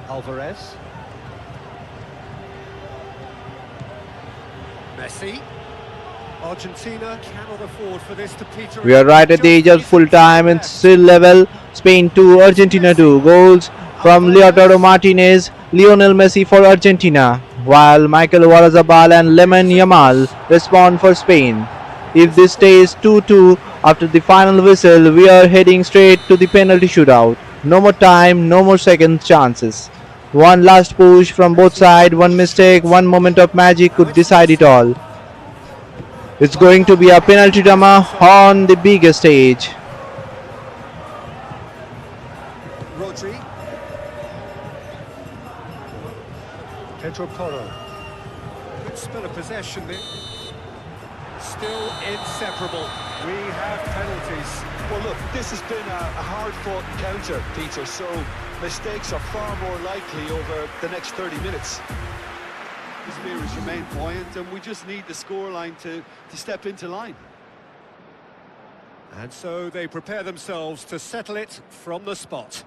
Alvarez. Messi. Argentina cannot afford for this to peter. We are right at the age of full time and still level. Spain 2, Argentina 2. Goals from Lautaro Martinez, Lionel Messi for Argentina, while Michael Oyarzabal and Lamine Yamal respond for Spain. If this stays 2-2 after the final whistle, we are heading straight to the penalty shootout. No more time, no more second chances. One last push from both sides, one mistake, one moment of magic could decide it all. It's going to be a penalty drama on the biggest stage. Rodri. Pedro Porro. Good spell of possession there. Still inseparable. We have penalties. Well, look, this has been a hard-fought encounter, Peter, so mistakes are far more likely over the next 30 minutes. The spirits remain buoyant, and we just need the scoreline to step into line. And so they prepare themselves to settle it from the spot.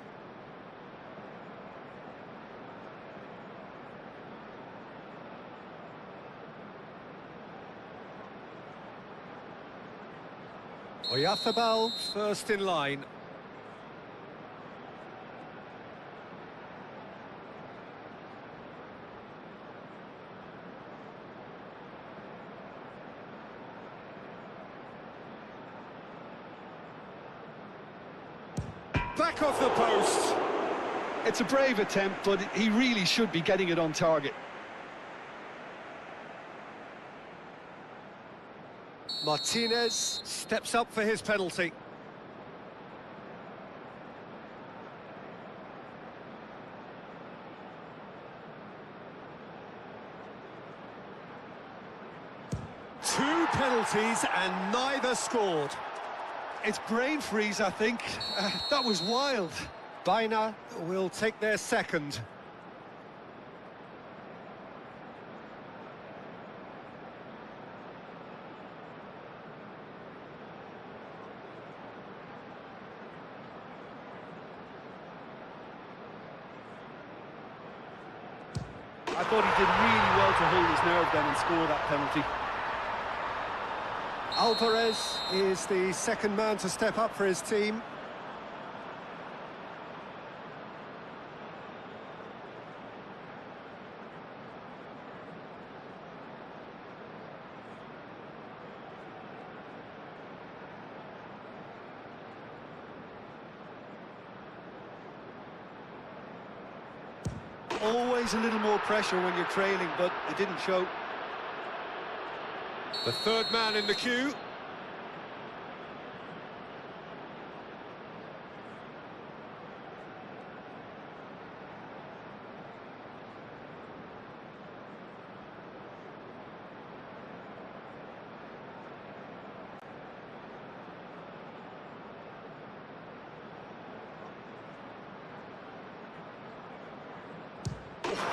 Oyarzábal first in line. Back off the post. It's a brave attempt, but he really should be getting it on target. Martinez steps up for his penalty. Two penalties and neither scored. It's brain freeze, I think. That was wild. Baina will take their second. I thought he did really well to hold his nerve then and score that penalty. Alvarez is the second man to step up for his team. Always a little more pressure when you're trailing, but it didn't show. The third man in the queue.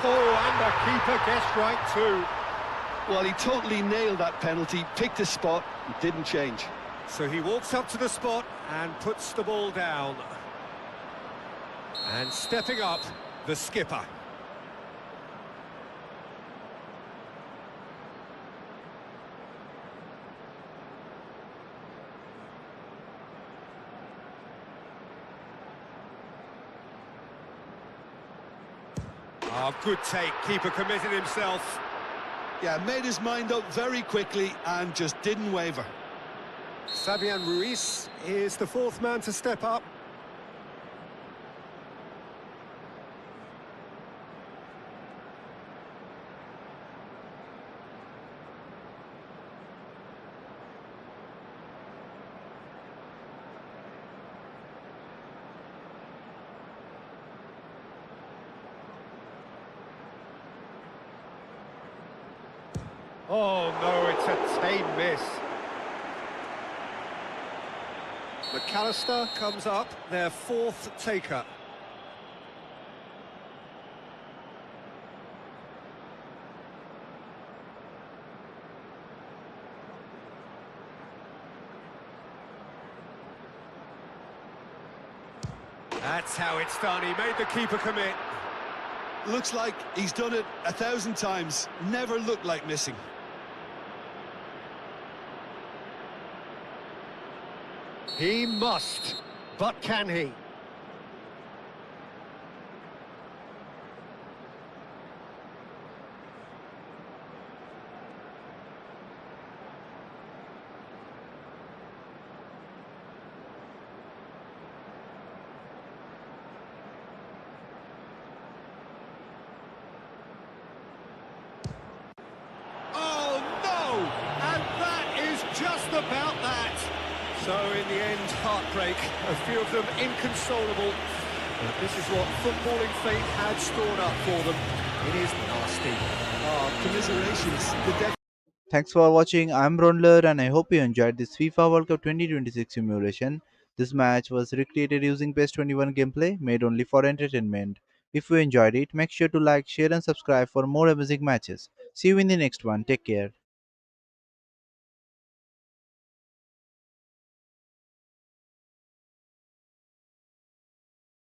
Oh, and the keeper guessed right too. Well, he totally nailed that penalty, picked a spot, and didn't change. So he walks up to the spot and puts the ball down. And stepping up, the skipper. Oh, good take, keeper committed himself. Yeah, made his mind up very quickly and just didn't waver. Fabian Ruiz is the fourth man to step up. Oh no, it's a tame miss. McAllister comes up, their fourth taker. That's how it's done, he made the keeper commit. Looks like he's done it 1,000 times, never looked like missing. He must, but can he? Oh no! And that is just about that. So in the end, heartbreak, a few of them inconsolable. But this is what footballing fate had stored up for them. It is nasty. Oh, commiserations. The Thanks for watching. I'm Raundler and I hope you enjoyed this FIFA World Cup 2026 simulation. This match was recreated using PES 21 gameplay made only for entertainment. If you enjoyed it, make sure to like, share, and subscribe for more amazing matches. See you in the next one. Take care.